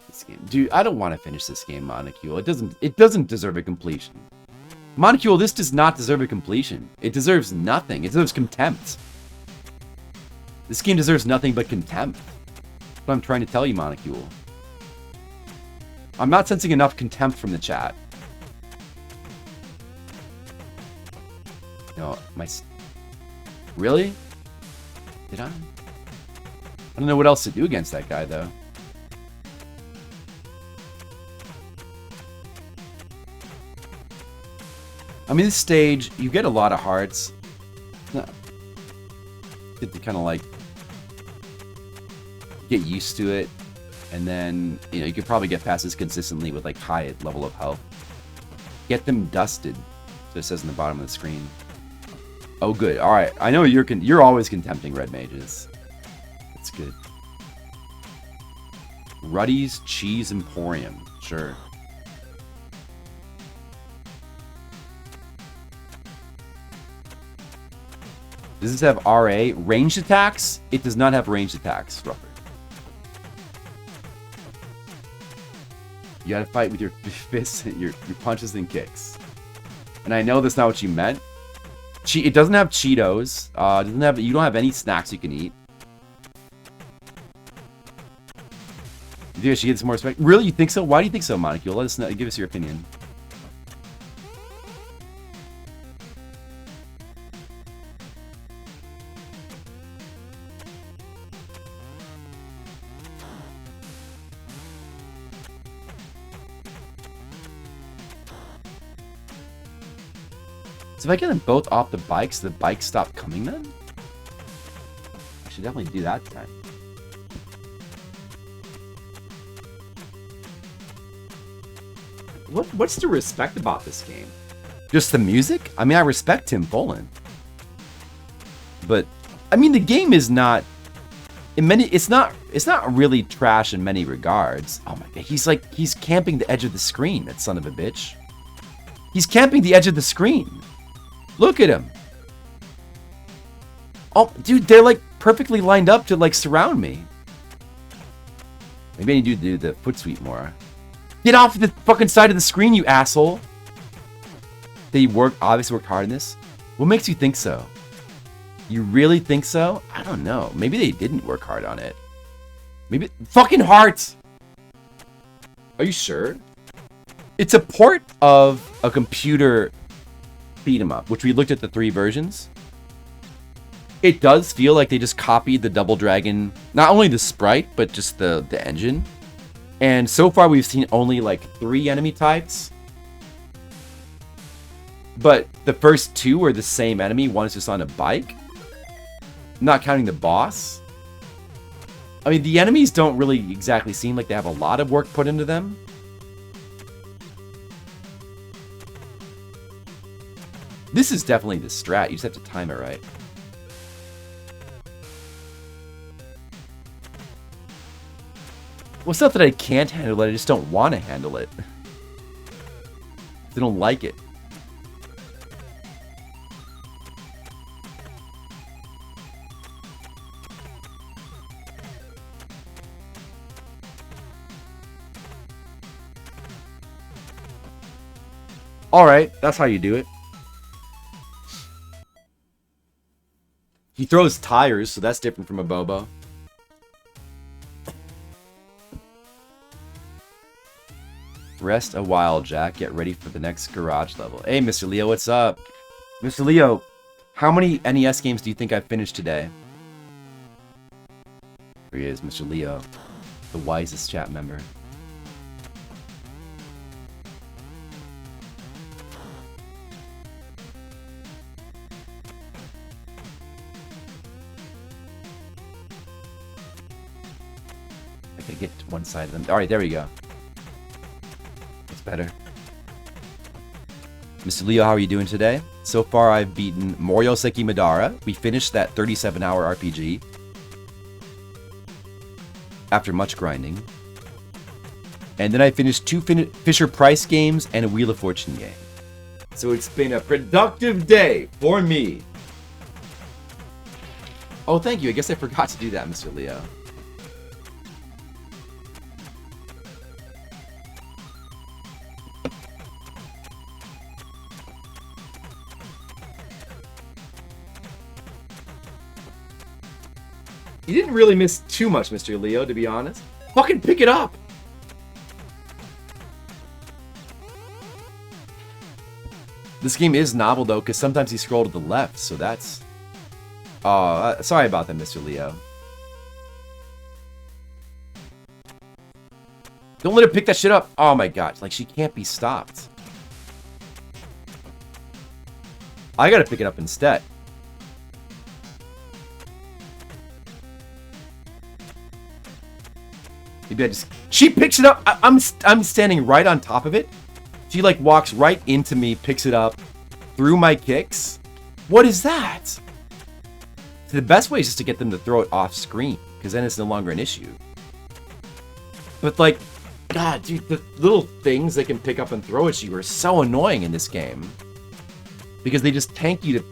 This game. Dude, I don't want to finish this game, Monocule. It doesn't deserve a completion. Monocule, this does not deserve a completion. It deserves nothing. It deserves contempt. This game deserves nothing but contempt. That's what I'm trying to tell you, Monocule. I'm not sensing enough contempt from the chat. No, Really? Did I? I don't know what else to do against that guy, though. I mean, this stage, you get a lot of hearts. No. Get to kind of, like, get used to it. And then, you know, you could probably get past this consistently with, like, high level of health. Get them dusted. So it says in the bottom of the screen. Oh, good. All right. I know you're always contempting red mages. That's good. Ruddy's Cheese Emporium. Sure. Does this have RA? Ranged attacks? It does not have ranged attacks, Rupert. You gotta fight with your fists, your punches and kicks. And I know that's not what you meant. It doesn't have Cheetos. You don't have any snacks you can eat. You think she gets more respect? Really? You think so? Why do you think so, Monocule? Let us know. Give us your opinion. So if I get them both off the bikes, the bikes stop coming then? I should definitely do that then. What's to respect about this game? Just the music? I mean, I respect Tim Follin. But, I mean, the game is not... It's not really trash in many regards. Oh my god, he's camping the edge of the screen, that son of a bitch. He's camping the edge of the screen. Look at him. Oh, dude, they're like perfectly lined up to like surround me. Maybe I need to do the foot sweep more. Get off the fucking side of the screen, you asshole. They obviously worked hard in this. What makes you think so? You really think so? I don't know. Maybe they didn't work hard on it. Maybe... Fucking heart! Are you sure? It's a port of a computer beat-em-up, which we looked at the 3 versions. It does feel like they just copied the Double Dragon, not only the sprite, but just the engine. And so far we've seen only like 3 enemy types. But the first 2 are the same enemy. One is just on a bike. Not counting the boss. I mean, the enemies don't really exactly seem like they have a lot of work put into them. This is definitely the strat. You just have to time it right. Well, it's not that I can't handle it. I just don't want to handle it. I don't like it. Alright, that's how you do it. He throws tires, so that's different from a Bobo. Rest a while, Jack. Get ready for the next garage level. Hey, Mr. Leo, what's up? Mr. Leo, how many NES games do you think I finished today? Here he is, Mr. Leo, the wisest chat member. I gotta get to one side of them. Alright, there we go. That's better. Mr. Leo, how are you doing today? So far, I've beaten Morioseki Madara. We finished that 37-hour RPG. After much grinding. And then I finished 2 Fisher-Price games and a Wheel of Fortune game. So it's been a productive day for me. Oh, thank you. I guess I forgot to do that, Mr. Leo. You didn't really miss too much, Mr. Leo, to be honest. Fucking pick it up! This game is novel, though, because sometimes you scroll to the left, so that's... Oh, sorry about that, Mr. Leo. Don't let her pick that shit up! Oh my god, like, she can't be stopped. I gotta pick it up instead. Maybe I just... She picks it up! I'm standing right on top of it. She, like, walks right into me, picks it up, through my kicks. What is that? So the best way is just to get them to throw it off screen, because then it's no longer an issue. But, like, God, dude, the little things they can pick up and throw at you are so annoying in this game. Because they just tank you to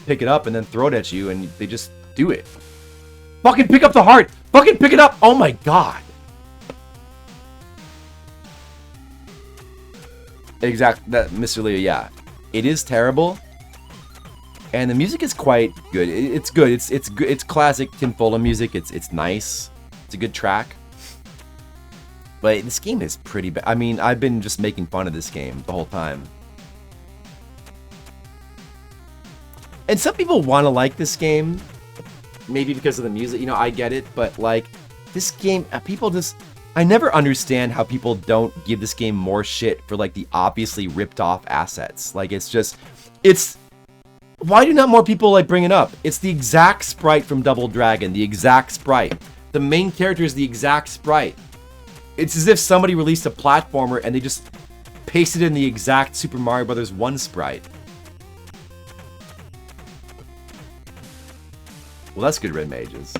pick it up and then throw it at you, and they just do it. Fucking pick up the heart! Fucking pick it up! Oh my god! Exactly, that, Mr. Leo, yeah. It is terrible. And the music is quite good. It's good. It's good. It's classic Tim Follin music. It's nice. It's a good track. But this game is pretty bad. I mean, I've been just making fun of this game the whole time. And some people want to like this game. Maybe because of the music. You know, I get it. But, like, this game, people just... I never understand how people don't give this game more shit for, like, the obviously ripped off assets. Like, it's just... It's Why do not more people like bring it up? It's the exact sprite from Double Dragon. The exact sprite. The main character is the exact sprite. It's as if somebody released a platformer and they just pasted in the exact Super Mario Bros. 1 sprite. Well, that's good, Red Mages.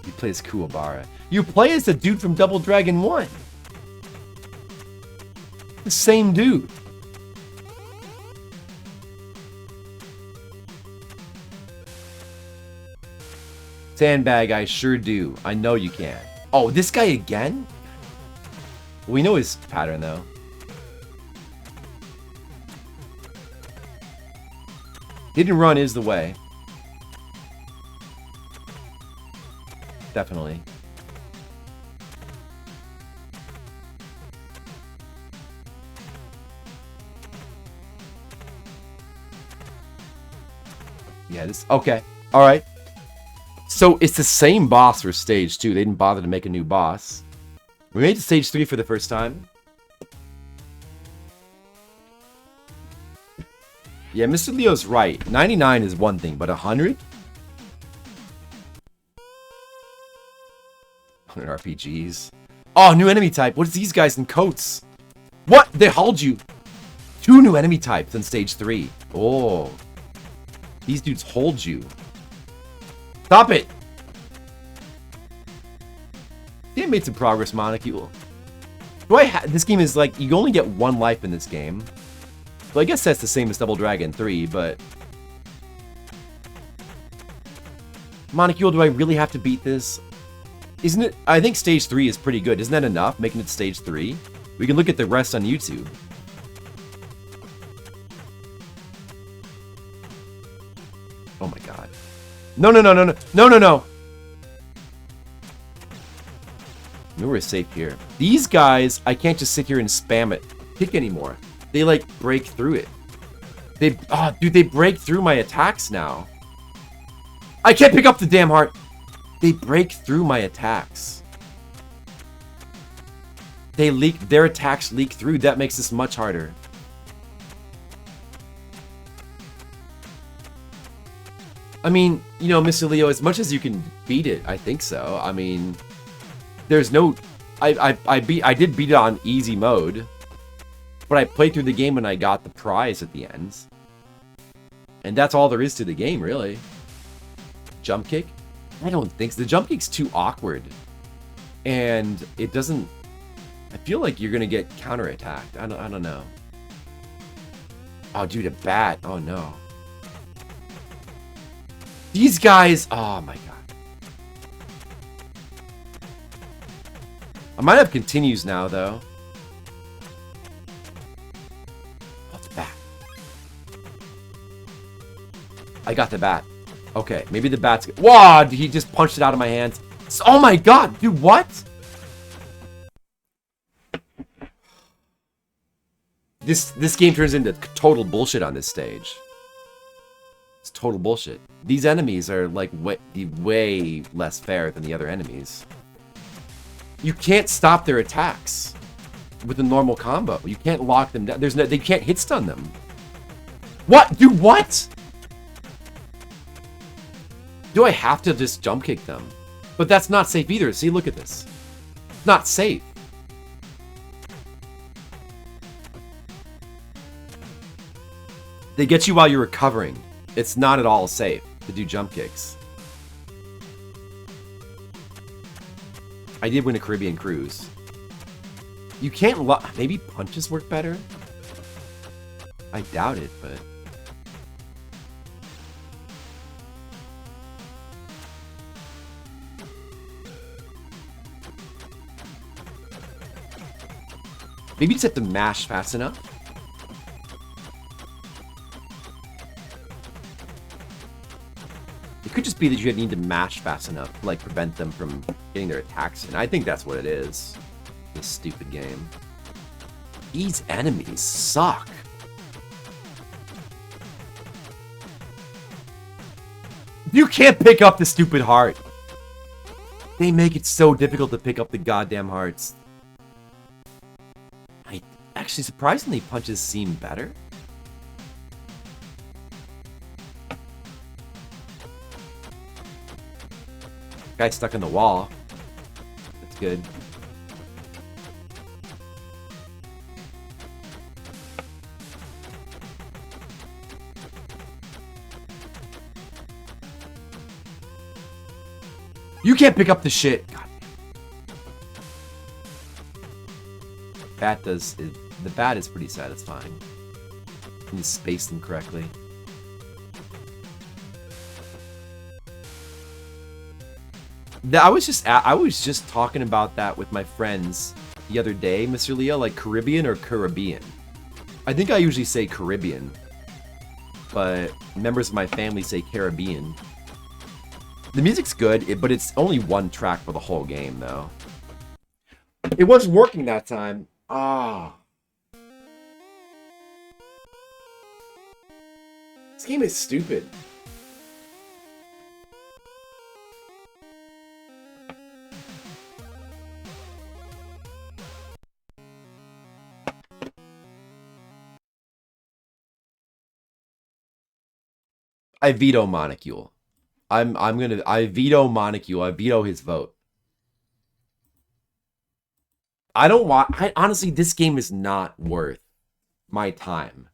You play as Kuwabara. You play as the dude from Double Dragon 1. The same dude. Sandbag, I sure do. I know you can. Oh, this guy again? We know his pattern, though. Hidden run is the way. Definitely. Yeah, this... Okay. Alright. So, it's the same boss for stage 2. They didn't bother to make a new boss. We made it to stage 3 for the first time. Yeah, Mr. Leo's right. 99 is one thing, but 100? 100 RPGs. Oh, new enemy type. What is these guys in coats? What? They hold you. 2 new enemy types in stage 3. Oh. These dudes hold you. Stop it! They made some progress, Monocule. This game is like, you only get 1 life in this game. Well, I guess that's the same as Double Dragon 3, but... Monocule, do I really have to beat this? Isn't it... I think stage 3 is pretty good. Isn't that enough, making it stage 3? We can look at the rest on YouTube. Oh my god. No, no, no, no, no. No, no, no. No, we're safe here. These guys, I can't just sit here and spam it. Kick anymore. They, like, break through it. They... Oh, dude, they break through my attacks now. I can't pick up the damn heart. They break through my attacks. They leak... Their attacks leak through. That makes this much harder. I mean, you know, Mr. Leo, as much as you can beat it, I think so. I mean, there's no... I did beat it on easy mode. But I played through the game and I got the prize at the end. And that's all there is to the game, really. Jump kick? I don't think so. The jump kick's too awkward. And it doesn't... I feel like you're going to get counterattacked. I don't know. Oh, dude, a bat. Oh, no. These guys... Oh, my God. I might have continues now, though. Oh, it's a bat. I got the bat. Okay, maybe the bat's... Wow, he just punched it out of my hands. Oh, my God. Dude, what? This game turns into total bullshit on this stage. It's total bullshit. These enemies are like way less fair than the other enemies. You can't stop their attacks with a normal combo. You can't lock them down. They can't hit stun them. What? Dude, what? Do I have to just jump kick them? But that's not safe either. See, look at this. Not safe. They get you while you're recovering. It's not at all safe to do jump kicks. I did win a Caribbean cruise. You can't maybe punches work better? I doubt it, but... Maybe you just have to mash fast enough? It could just be that you need to mash fast enough to, like, prevent them from getting their attacks in. I think that's what it is. This stupid game. These enemies suck. You can't pick up the stupid heart. They make it so difficult to pick up the goddamn hearts. Actually, surprisingly, punches seem better. Guy stuck in the wall. That's good. You can't pick up the shit. God. Bat does. The bat is pretty satisfying. You space them correctly. I was just talking about that with my friends the other day, Mr. Leo, like Caribbean or Caribbean. I think I usually say Caribbean, but members of my family say Caribbean. The music's good, but it's only one track for the whole game, though. It wasn't working that time. Ah. This game is stupid. I veto Monocule. I veto Monocule. I veto his vote. Honestly, this game is not worth my time.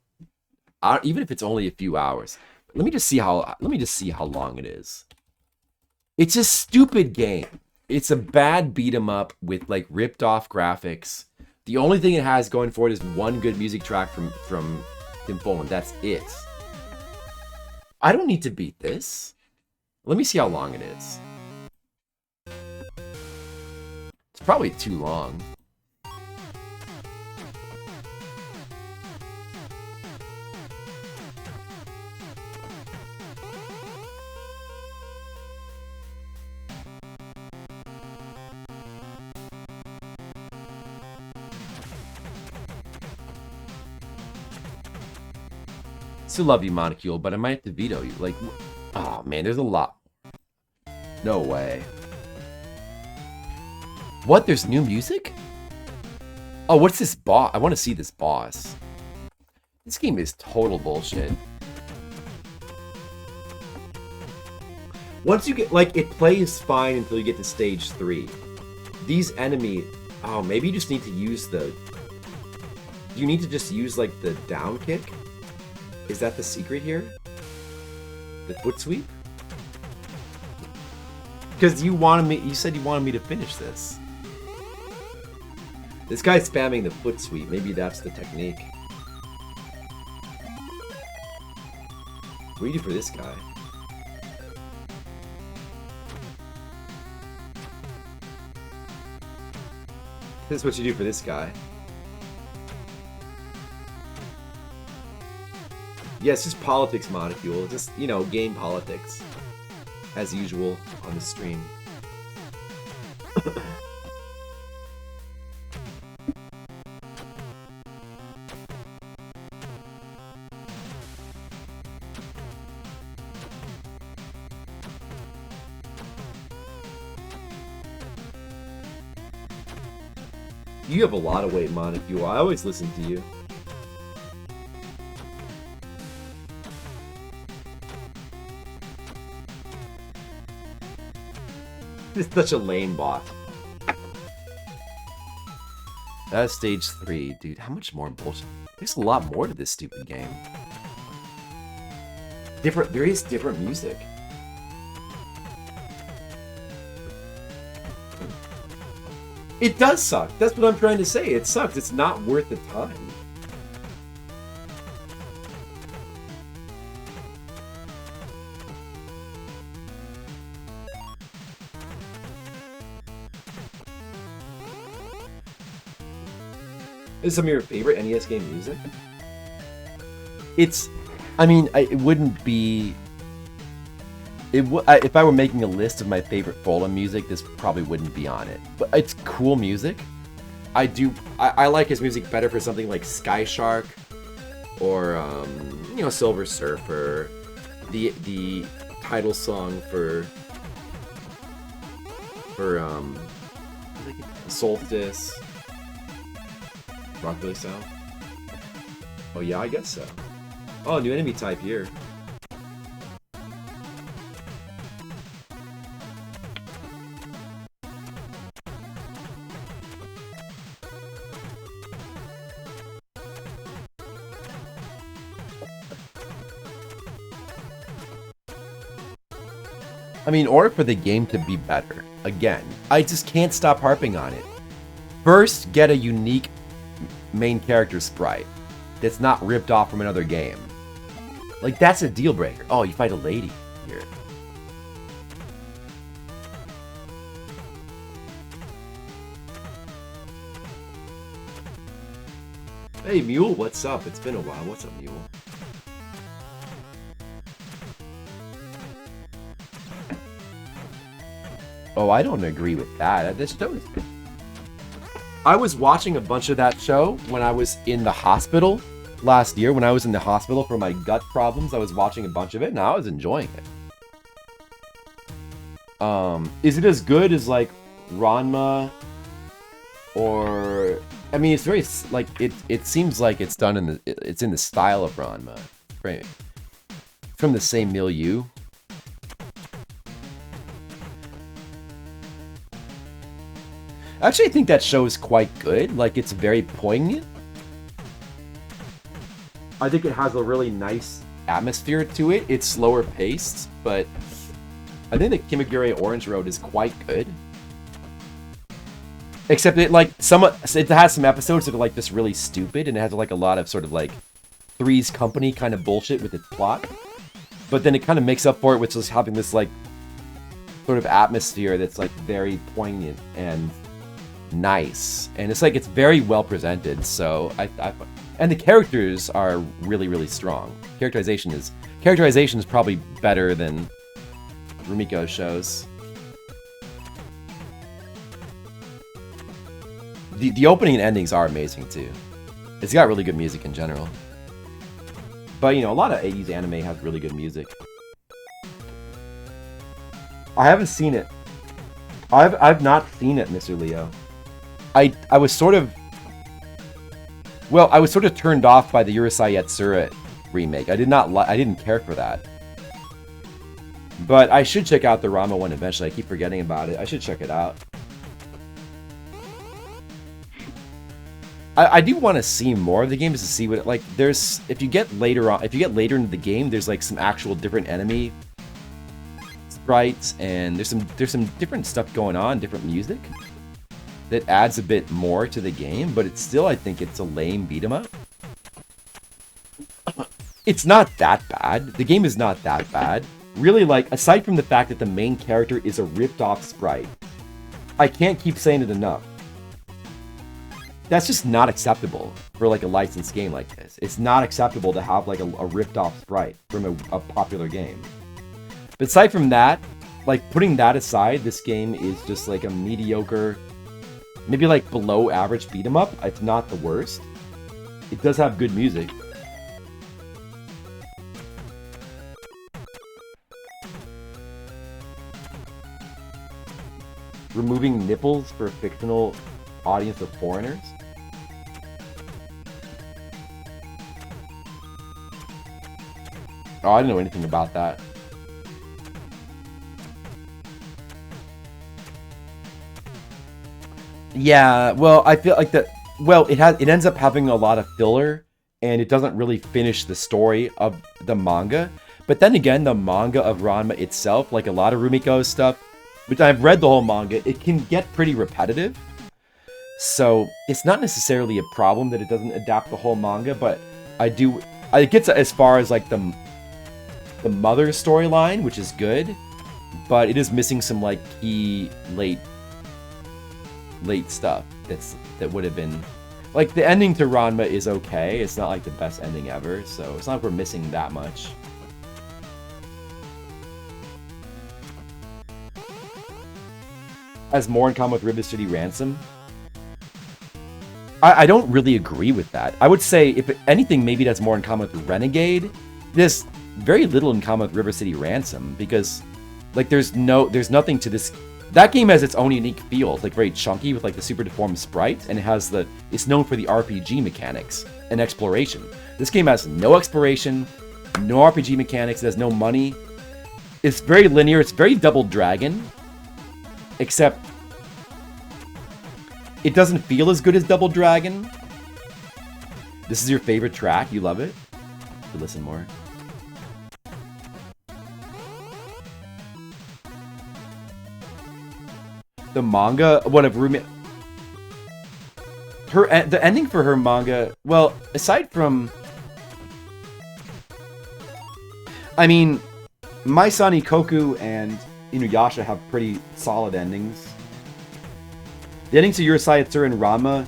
Even if it's only a few hours. Let me just see how long it is. It's a stupid game. It's a bad beat 'em up with like ripped off graphics. The only thing it has going for it is one good music track from Tim Follin. That's it. I don't need to beat this. Let me see how long it is. It's probably too long. Still love you, Monocule, but I might have to veto you. Like, oh man, there's a lot. No way. What? There's new music? Oh, what's this boss? I want to see this boss. This game is total bullshit. Once you get, like, it plays fine until you get to stage 3. These enemies... Oh, maybe you just need to use the... Do you need to just use, like, the down kick? Is that the secret here? The foot sweep? Because you said you wanted me to finish this. This guy's spamming the foot sweep. Maybe that's the technique. What do you do for this guy? This is what you do for this guy. Yeah, it's just politics, Monocule. Just, you know, game politics. As usual on the stream. You have a lot of weight, Monocule. I always listen to you. It's such a lame bot. That's stage 3, dude. How much more bullshit? There's a lot more to this stupid game. There is different music. It does suck. That's what I'm trying to say. It sucks. It's not worth the time. Is some of your favorite NES game music? It's, I mean, it wouldn't be. If I were making a list of my favorite Follin music, this probably wouldn't be on it. But it's cool music. I like his music better for something like Sky Shark, or you know, Silver Surfer, the title song for Solstice. Rockabilly style? Oh yeah, I guess so. Oh, new enemy type here. I mean, or for the game to be better. Again, I just can't stop harping on it. First, get a unique main character sprite that's not ripped off from another game. Like, that's a deal breaker. Oh, you fight a lady here. Hey, Mule, what's up? It's been a while. What's up, Mule? Oh, I don't agree with that. This show is good. I was watching a bunch of that show when I was in the hospital last year. When I was in the hospital for my gut problems, I was watching a bunch of it, and I was enjoying it. Is it as good as, like, Ranma? Or... I mean, it's very, like, it seems like it's done in the... It's in the style of Ranma. Right. From the same milieu. Actually, I think that show is quite good. Like, it's very poignant. I think it has a really nice atmosphere to it. It's slower paced, but I think that Kimagure Orange Road is quite good. Except it, like, it has some episodes that are, like, just really stupid, and it has, like, a lot of sort of, like, Three's Company kind of bullshit with its plot. But then it kind of makes up for it with just having this, like, sort of atmosphere that's, like, very poignant and nice, and it's like it's very well presented. So and the characters are really, really strong. Characterization is probably better than Rumiko's shows. The opening and endings are amazing too. It's got really good music in general. But you know, a lot of 80s anime has really good music. I haven't seen it. I've not seen it, Mr. Leo. I was sort of... Well, I was sort of turned off by the Urusei Yatsura remake. I didn't care for that. But I should check out the Rama one eventually. I keep forgetting about it. I should check it out. I do want to see more of the game just to see what it, like, there's... If you get later into the game, there's like some actual different enemy sprites, and there's some different stuff going on, different music that adds a bit more to the game, but it's still, I think it's a lame beat 'em up. It's not that bad. The game is not that bad. Really, like, aside from the fact that the main character is a ripped-off sprite, I can't keep saying it enough. That's just not acceptable for, like, a licensed game like this. It's not acceptable to have, like, a ripped-off sprite from a popular game. But aside from that, like, putting that aside, this game is just, like, a mediocre... Maybe, like, below average beat 'em up. It's not the worst. It does have good music. Removing nipples for a fictional audience of foreigners? Oh, I didn't know anything about that. Yeah, well, I feel like that. Well, it ends up having a lot of filler, and it doesn't really finish the story of the manga. But then again, the manga of Ranma itself, like a lot of Rumiko's stuff, which I've read the whole manga, it can get pretty repetitive. So it's not necessarily a problem that it doesn't adapt the whole manga, but it gets as far as like the mother storyline, which is good, but it is missing some like key late stuff that would have been like the ending to Ranma is okay. It's not like the best ending ever, so it's not like we're missing that much. Has more in common with River City Ransom. I don't really agree with that. I would say, if anything, maybe it has more in common with Renegade. There's very little in common with River City Ransom, because like there's nothing to this That game has its own unique feel. It's like very chunky with like the super deformed sprites, and it's known for the RPG mechanics and exploration. This game has no exploration, no RPG mechanics, it has no money. It's very linear, it's very Double Dragon, except it doesn't feel as good as Double Dragon. This is your favorite track, you love it? You listen more. The manga, what if Rumi... the ending for her manga, well, aside from... I mean, My Son Ikoku and Inuyasha have pretty solid endings. The endings to Urusei Yatsura and Ranma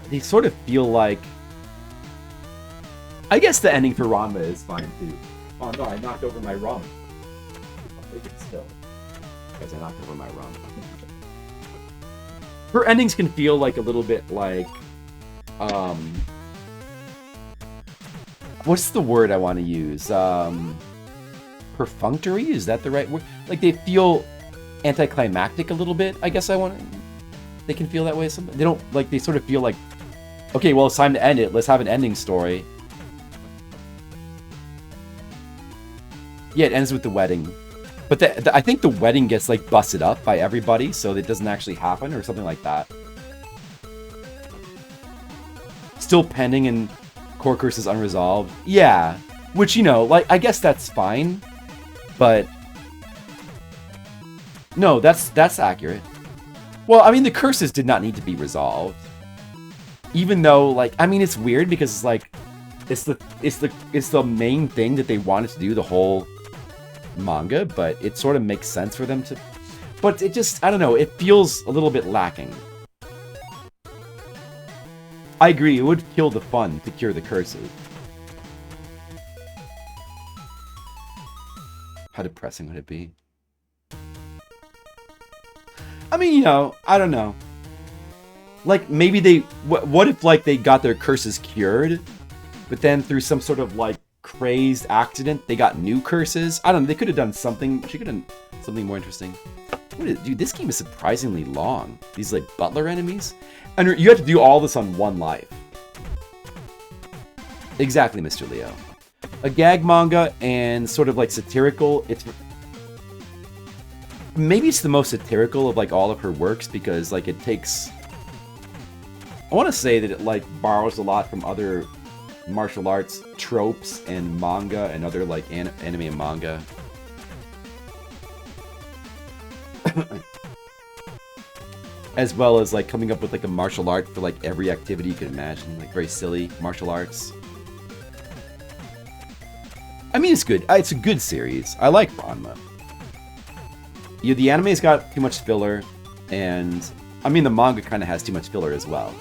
they sort of feel like... I guess the ending for Ranma is fine too. Oh no, I knocked over my rum. I'll take it still. Because I knocked over my rum. Her endings can feel like a little bit like... what's the word I want to use? Perfunctory? Is that the right word? Like they feel anticlimactic a little bit, I guess they can feel that way. They don't, like, they sort of feel like, okay, well, it's time to end it. Let's have an ending story. Yeah, it ends with the wedding. But I think the wedding gets, like, busted up by everybody, so it doesn't actually happen, or something like that. Still pending and Core Curse is unresolved. Yeah, which, you know, like, I guess that's fine, but... No, that's accurate. Well, I mean, the curses did not need to be resolved. Even though, like, I mean, it's weird because it's like, it's the main thing that they wanted to do the whole manga, but it sort of makes sense for them to. But it just, I don't know, it feels a little bit lacking. I agree, it would kill the fun to cure the curses. How depressing would it be? I mean, you know, I don't know. Like, maybe they... What if, like, they got their curses cured, but then through some sort of, like, crazed accident, they got new curses? I don't know, they could have done something. She could have done something more interesting. Dude, this game is surprisingly long. These, like, butler enemies. And you have to do all this on one life. Exactly, Mr. Leo. A gag manga and sort of, like, satirical. Maybe it's the most satirical of, like, all of her works because, like, it takes... I want to say that it, like, borrows a lot from other martial arts tropes and manga and other, like, anime and manga. As well as, like, coming up with, like, a martial art for, like, every activity you can imagine. Like, very silly martial arts. I mean, it's good. It's a good series. I like Ranma. Yeah, the anime's got too much filler, and I mean the manga kind of has too much filler as well.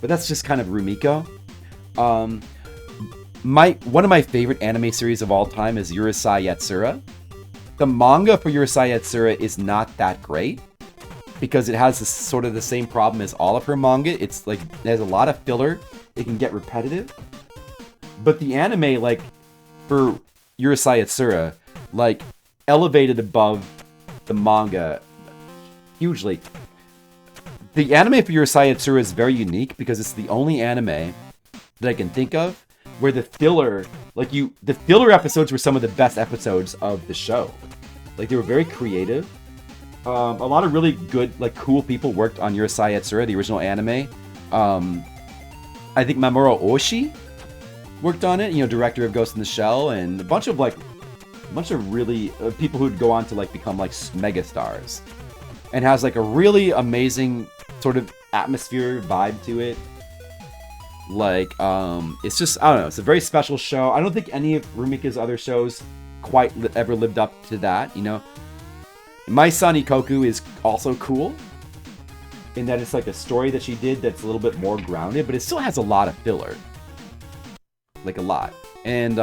But that's just kind of Rumiko. One of my favorite anime series of all time is Urusei Yatsura. The manga for Urusei Yatsura is not that great because it has this, sort of the same problem as all of her manga. It's like it has a lot of filler. It can get repetitive. But the anime, like for Urusei Yatsura, like elevated above the manga hugely. The anime for Urusei Yatsura is very unique because it's the only anime that I can think of where the filler, the filler episodes were some of the best episodes of the show. Like, they were very creative. A lot of really good, like, cool people worked on Urusei Yatsura, the original anime. I think Mamoru Oshii worked on it, you know, director of Ghost in the Shell, and a bunch of really people who'd go on to, like, become, like, mega stars. And has, like, a really amazing sort of atmosphere vibe to it. Like, it's just, I don't know, it's a very special show. I don't think any of Rumika's other shows quite ever lived up to that, you know. My Son Ikoku is also cool, in that it's like a story that she did that's a little bit more grounded, but it still has a lot of filler. Like, a lot. And,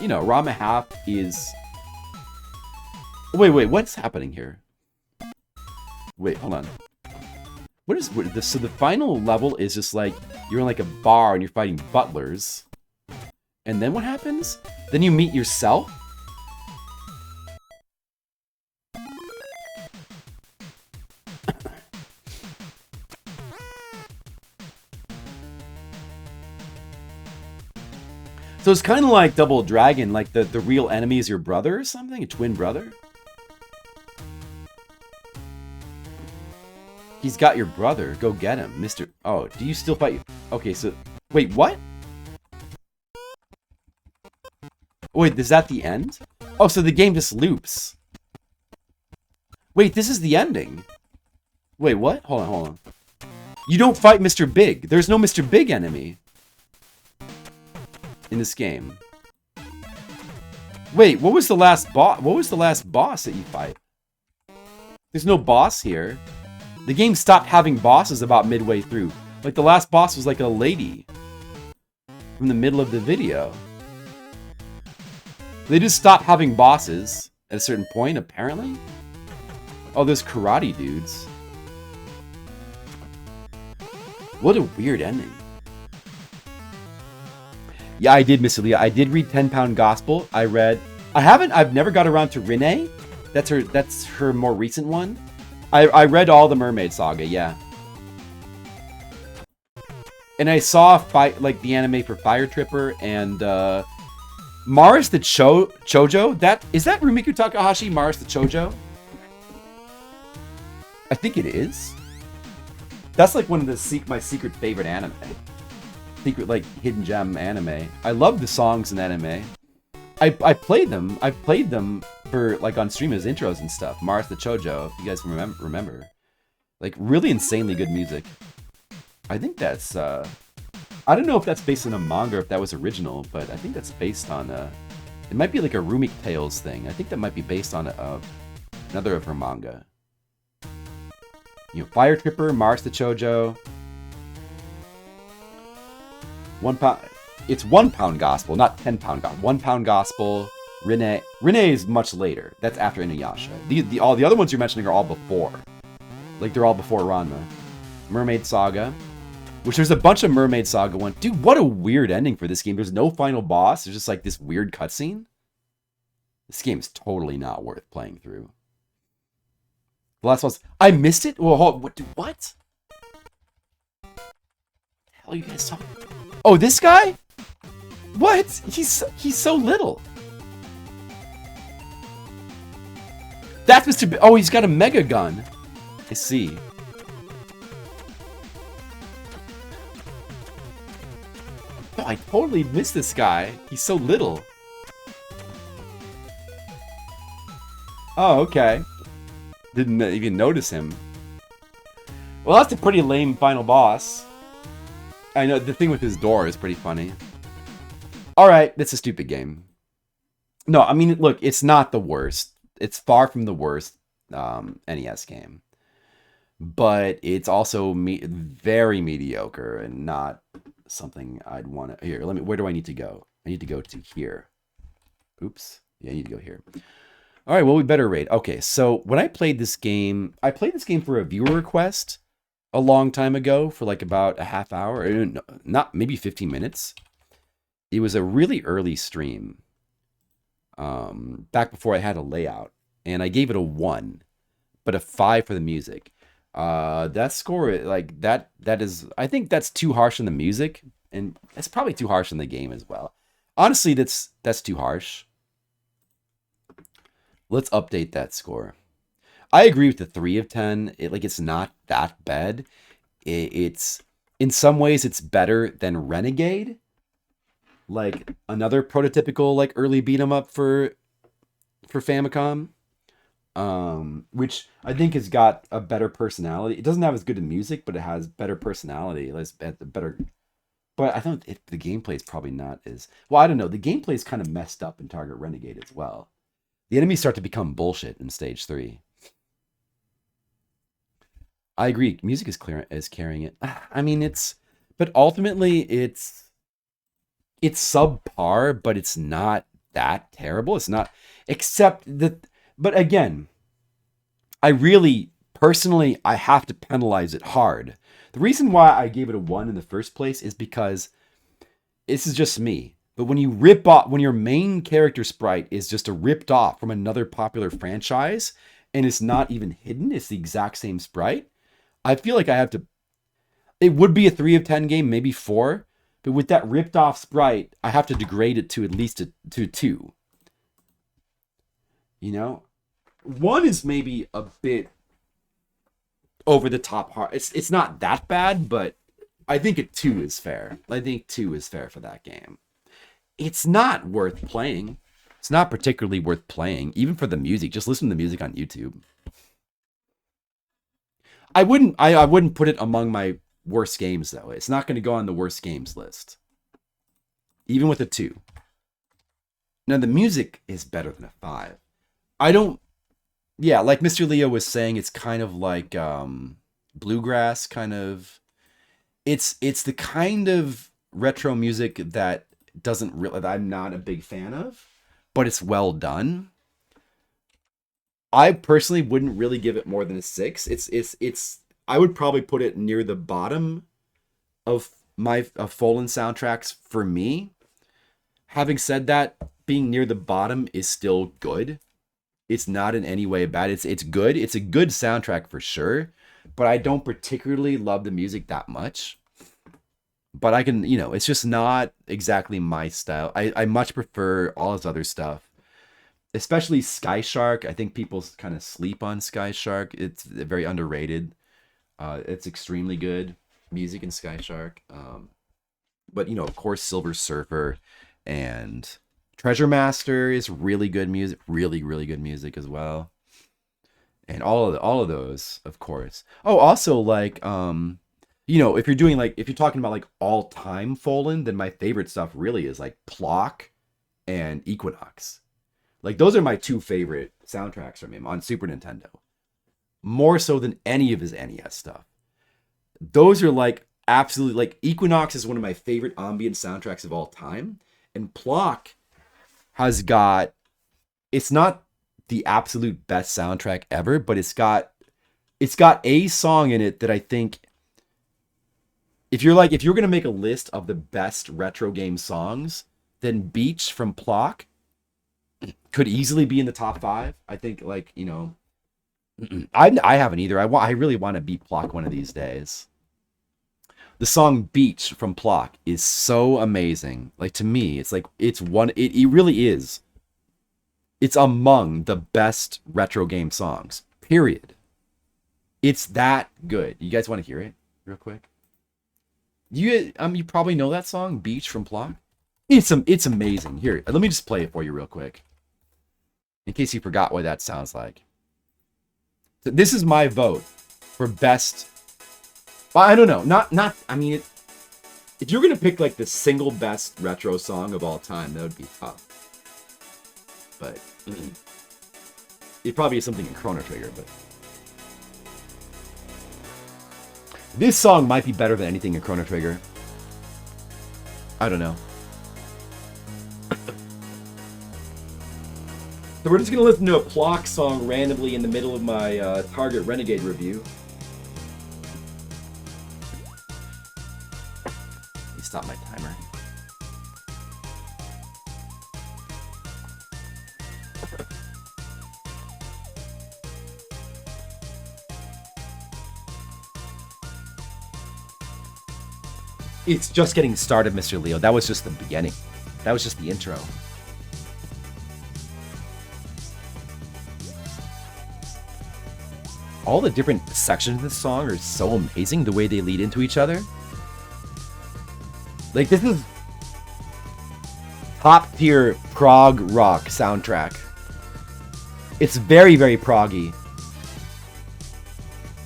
you know, Ranma Half is... Wait, what's happening here? Wait, hold on. What is this? So the final level is just like, you're in like a bar and you're fighting butlers. And then what happens? Then you meet yourself? So it's kind of like Double Dragon, like the real enemy is your brother or something? A twin brother? He's got your brother. Go get him, Mr. Oh, do you still fight? Okay, so... Wait, what? Wait, is that the end? Oh, so the game just loops. Wait, this is the ending. Wait, what? Hold on. You don't fight Mr. Big. There's no Mr. Big enemy in this game. Wait, what was the last boss? What was the last boss that you fight? There's no boss here. The game stopped having bosses about midway through. Like the last boss was like a lady from the middle of the video. They just stopped having bosses at a certain point, apparently. Oh, there's karate dudes. What a weird ending. Yeah, I did, Miss Aaliyah. I did read 10 Pound Gospel. I've never got around to Renee. That's her more recent one. I read all the Mermaid Saga, yeah. And I saw the anime for Fire Tripper and Mars the Chojo. Is that Rumiko Takahashi, Mars the Chojo? I think it is. That's like one of my secret favorite anime. Secret, like, hidden gem anime. I love the songs in anime. I played them. I've played them for, like, on stream as intros and stuff. Mars the Chojo, if you guys remember. Like, really insanely good music. I think that's, I don't know if that's based on a manga or if that was original, but I think that's based on, it might be like a Rumik Tales thing. I think that might be based on another of her manga. You know, Fire Tripper, Mars the Chojo. 1 pound. It's 1 Pound Gospel, not 10 Pound Gospel. 1 Pound Gospel. Renee is much later. That's after Inuyasha. All the other ones you're mentioning are all before. Like they're all before Ranma. Mermaid Saga. Which there's a bunch of Mermaid Saga ones. Dude, what a weird ending for this game. There's no final boss. There's just like this weird cutscene. This game's totally not worth playing through. The last boss. I missed it? Well, hold, what? What? The hell are you guys talking about? Oh, this guy? What? He's so little. That's Mr. Oh, he's got a mega gun. I see. Oh, I totally missed this guy. He's so little. Oh, okay. Didn't even notice him. Well, that's a pretty lame final boss. I know, the thing with his door is pretty funny. Alright, it's a stupid game. No, I mean, look, it's not the worst. It's far from the worst NES game. But it's also very mediocre and not something I'd want to... Here, where do I need to go? I need to go to here. Oops. Yeah, I need to go here. Alright, well, we better rate. Okay, so when I played this game for a viewer request a long time ago for like about a half hour, not maybe 15 minutes. It was a really early stream, back before I had a layout, and I gave it a 1, but a 5 for the music. That score, like that is, I think that's too harsh on the music, and it's probably too harsh on the game as well. Honestly, that's too harsh. Let's update that score. I agree with the 3 of 10. It's not that bad. It's in some ways it's better than Renegade, like another prototypical like early beat 'em up for Famicom, which I think has got a better personality. It doesn't have as good a music, but it has better personality. It's better. But I don't. The gameplay is probably not as well. I don't know. The gameplay is kind of messed up in Target Renegade as well. The enemies start to become bullshit in stage 3. I agree. Music is carrying it. I mean, but ultimately it's subpar, but it's not that terrible. It's not, except that. But again, I really personally I have to penalize it hard. The reason why I gave it a 1 in the first place is because this is just me. But when you rip off, when your main character sprite is just ripped off from another popular franchise, and it's not even hidden, it's the exact same sprite, I feel like I have to... It would be a 3 of 10 game, maybe 4, But with that ripped off sprite, I have to degrade it to at least to 2. You know? 1 is maybe a bit over the top hard. It's not that bad, but I think a 2 is fair. I think 2 is fair for that game. It's not worth playing. It's not particularly worth playing, even for the music. Just listen to the music on YouTube. I wouldn't put it among my worst games, though. It's not going to go on the worst games list. Even with a 2. Now, the music is better than a 5. Yeah, like Mr. Leo was saying, it's kind of like bluegrass, kind of. It's the kind of retro music that that I'm not a big fan of, but it's well done. I personally wouldn't really give it more than a 6. I would probably put it near the bottom of my Follin soundtracks for me. Having said that, being near the bottom is still good. It's not in any way bad. It's good. It's a good soundtrack for sure, but I don't particularly love the music that much. But I can, it's just not exactly my style. I much prefer all his other stuff, especially Sky Shark. I think people kind of sleep on Sky Shark. It's very underrated. It's extremely good music in Sky Shark. But, of course, Silver Surfer and Treasure Master is really good music, really, really good music as well. And all of those, of course. Oh, also like, if you're talking about like all time Follin, then my favorite stuff really is like Plock and Equinox. Like those are my 2 favorite soundtracks from him on Super Nintendo. More so than any of his NES stuff. Those are like absolutely, like Equinox is one of my favorite ambient soundtracks of all time. And Plock it's not the absolute best soundtrack ever, but it's got a song in it that I think, if you're going to make a list of the best retro game songs, then Beach from Plock could easily be in the top 5. I think, I haven't either. I really want to beat Plock one of these days. The song Beach from Plock is so amazing. Like, to me, it's like, it really is. It's among the best retro game songs, period. It's that good. You guys want to hear it real quick? You probably know that song, Beach from Plock. It's amazing. Here, let me just play it for you real quick, in case you forgot what that sounds like. So this is my vote for best. Well, I don't know. If you're gonna pick like the single best retro song of all time, that would be tough. But it probably is something in Chrono Trigger. But this song might be better than anything in Chrono Trigger. I don't know. So we're just going to listen to a Plock song randomly in the middle of my Target Renegade review. Let me stop my timer. It's just getting started, Mr. Leo. That was just the beginning. That was just the intro. All the different sections of this song are so amazing, the way they lead into each other. Like, this is top tier prog rock soundtrack. It's very, very proggy.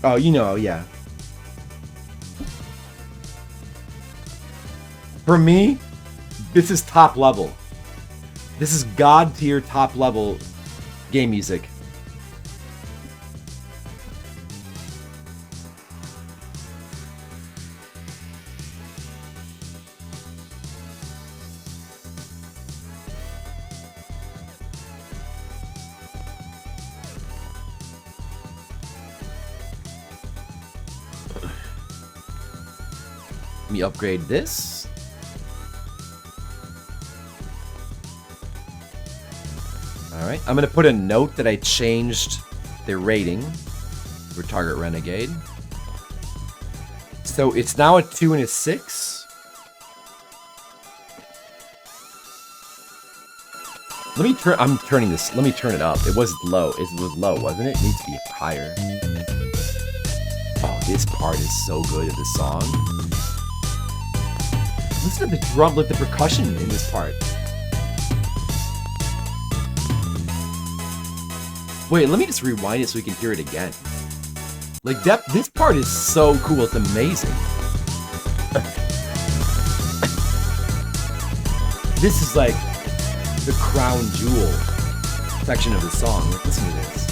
Oh, yeah. For me, this is top level. This is god tier top level game music. Let me upgrade this. Alright, I'm going to put a note that I changed the rating for Target Renegade. So it's now a 2 and a 6. I'm turning this. Let me turn it up. It was low. It was low, wasn't it? It needs to be higher. Oh, this part is so good of this song. Listen to the drum, like the percussion in this part. Wait, let me just rewind it so we can hear it again. Like this part is so cool. It's amazing. This is like the crown jewel section of the song. Like, listen to this.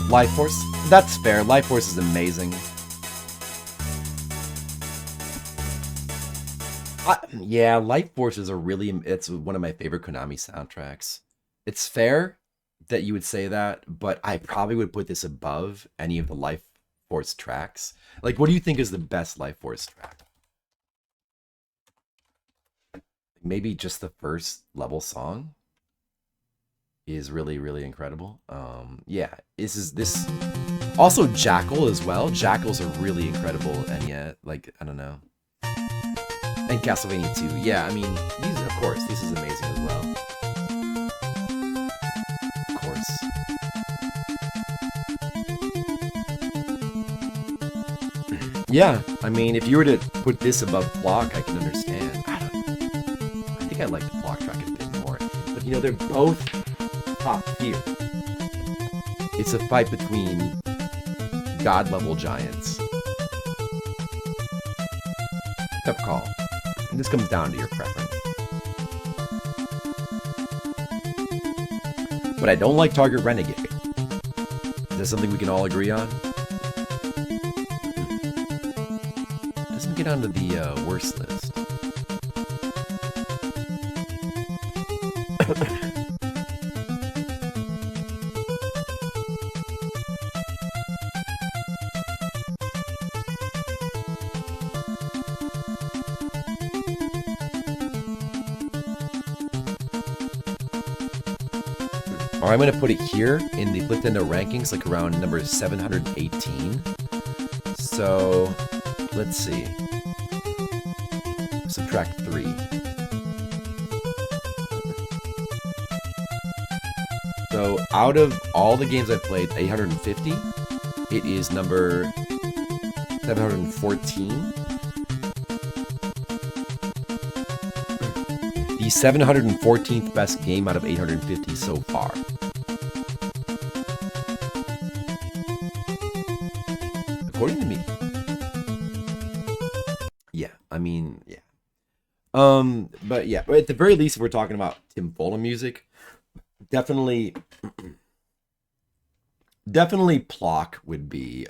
Life Force? That's fair. Life Force is amazing. Yeah, Life Force is it's one of my favorite Konami soundtracks. It's fair that you would say that, but I probably would put this above any of the Life Force tracks. Like, what do you think is the best Life Force track? Maybe just the first level song is really, really incredible. Yeah, this also Jackal as well. Jackal's a really incredible, and yeah, like, I don't know. And Castlevania 2. Yeah, I mean, of course, this is amazing as well. Of course. Yeah, I mean, if you were to put this above Flock, I can understand. I think I like the Flock track a bit more. But, you know, they're both top tier. It's a fight between god-level giants. Tough call. And this comes down to your preference. But I don't like Target Renegade. Is that something we can all agree on? Doesn't get onto the worst list. Or I'm going to put it here in the Fliptendo rankings, like around number 718. So, let's see. Subtract 3. So, out of all the games I've played, 850, it is number 714. The 714th best game out of 850 so far. According to me. Yeah, I mean, yeah. But yeah, at the very least, if we're talking about Tim Follin music, definitely Plock would be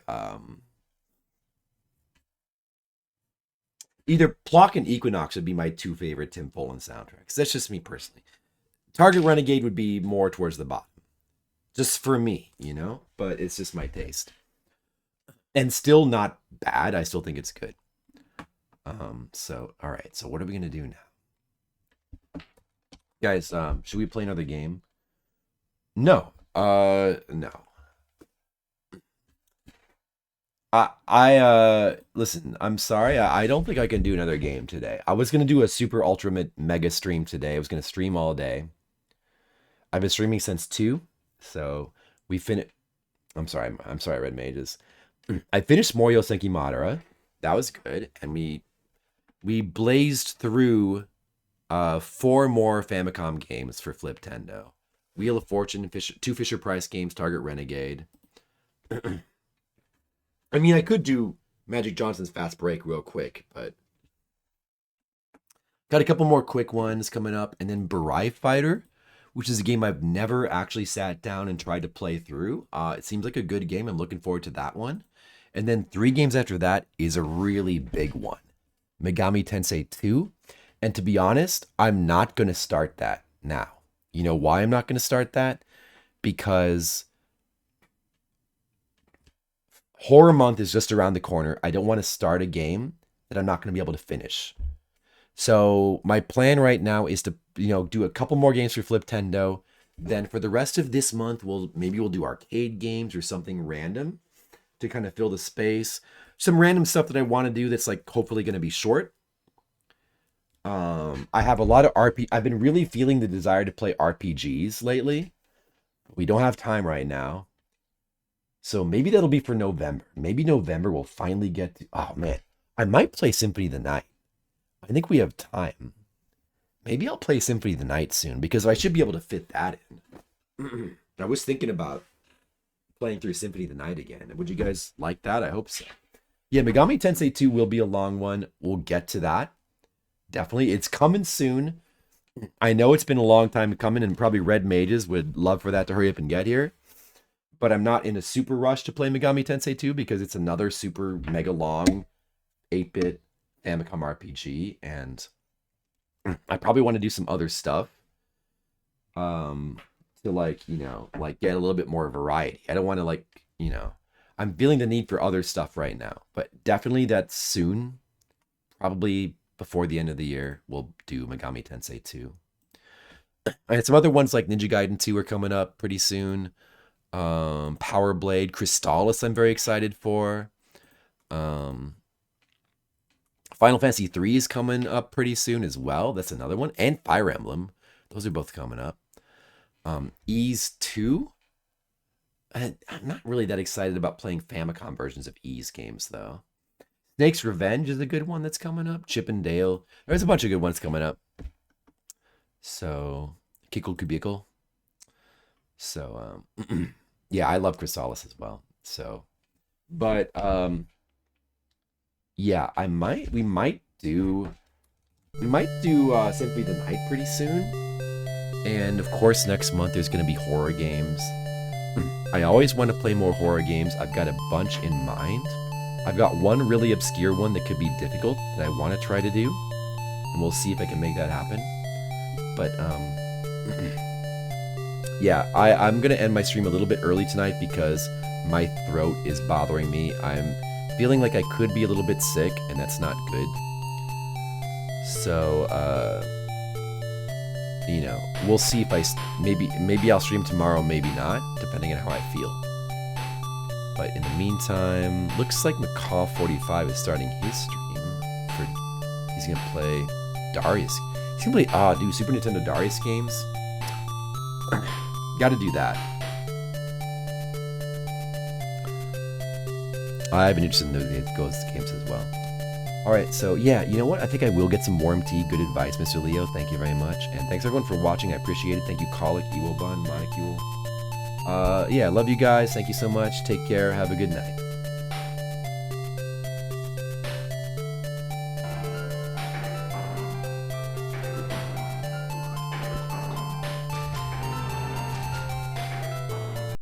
either Plock and Equinox would be my two favorite Tim Follin soundtracks. That's just me personally. Target Renegade would be more towards the bottom. Just for me, you know? But it's just my taste. And still not bad. I still think it's good. So, all right. So what are we going to do now? Guys, should we play another game? No. No. Listen, I'm sorry. I don't think I can do another game today. I was going to do a super ultimate mega stream today. I was going to stream all day. I've been streaming since 2. So we finished. I'm sorry, Red Mages. I finished Morio Senki Madara. That was good. And we blazed through 4 more Famicom games for Fliptendo. Wheel of Fortune, 2 Fisher Price games, Target Renegade. I mean, I could do Magic Johnson's Fast Break real quick, but got a couple more quick ones coming up. And then Burai Fighter, which is a game I've never actually sat down and tried to play through. It seems like a good game. I'm looking forward to that one. And then 3 games after that is a really big one. Megami Tensei 2. And to be honest, I'm not going to start that now. You know why I'm not going to start that? Because Horror month is just around the corner. I don't want to start a game that I'm not going to be able to finish. So my plan right now is to, do a couple more games for Fliptendo. Then for the rest of this month, we'll do arcade games or something random to kind of fill the space. Some random stuff that I want to do that's like hopefully going to be short. I have a lot of I've been really feeling the desire to play RPGs lately. We don't have time right now. So maybe that'll be for November. Maybe November we'll finally get to... Oh, man. I might play Symphony of the Night. I think we have time. Maybe I'll play Symphony of the Night soon, because I should be able to fit that in. I was thinking about playing through Symphony of the Night again. Would you guys like that? I hope so. Yeah, Megami Tensei 2 will be a long one. We'll get to that. Definitely. It's coming soon. I know it's been a long time coming, and probably Red Mages would love for that to hurry up and get here. But I'm not in a super rush to play Megami Tensei 2 because it's another super mega long 8-bit Famicom RPG, and I probably want to do some other stuff to like get a little bit more variety. I don't want to I'm feeling the need for other stuff right now, but definitely that soon, probably before the end of the year, we'll do Megami Tensei 2. And some other ones like Ninja Gaiden 2 are coming up pretty soon. Power Blade Crystallis I'm very excited for. Final Fantasy 3 is coming up pretty soon as well. That's another one. And Fire Emblem. Those are both coming up. Ys 2. I'm not really that excited about playing Famicom versions of Ys games, though. Snake's Revenge is a good one that's coming up. Chip and Dale. There's a bunch of good ones coming up. So, Kickle Cubicle. So, yeah, I love Chrysalis as well. So, but, yeah, we might do Symphony of the Night pretty soon. And of course, next month there's going to be horror games. I always want to play more horror games. I've got a bunch in mind. I've got one really obscure one that could be difficult that I want to try to do. And we'll see if I can make that happen. But, yeah, I'm going to end my stream a little bit early tonight because my throat is bothering me. I'm feeling like I could be a little bit sick, and that's not good. So, we'll see if maybe I'll stream tomorrow, maybe not, depending on how I feel. But in the meantime, looks like Macaw45 is starting his stream. He's going to play Darius. He's going to play, Super Nintendo Darius games. Got to do that. I've been interested in those games as well. Alright, so yeah, you know what? I think I will get some warm tea. Good advice, Mr. Leo. Thank you very much. And thanks everyone for watching. I appreciate it. Thank you, Colic, Ewobun, Monocule. Yeah, love you guys. Thank you so much. Take care. Have a good night.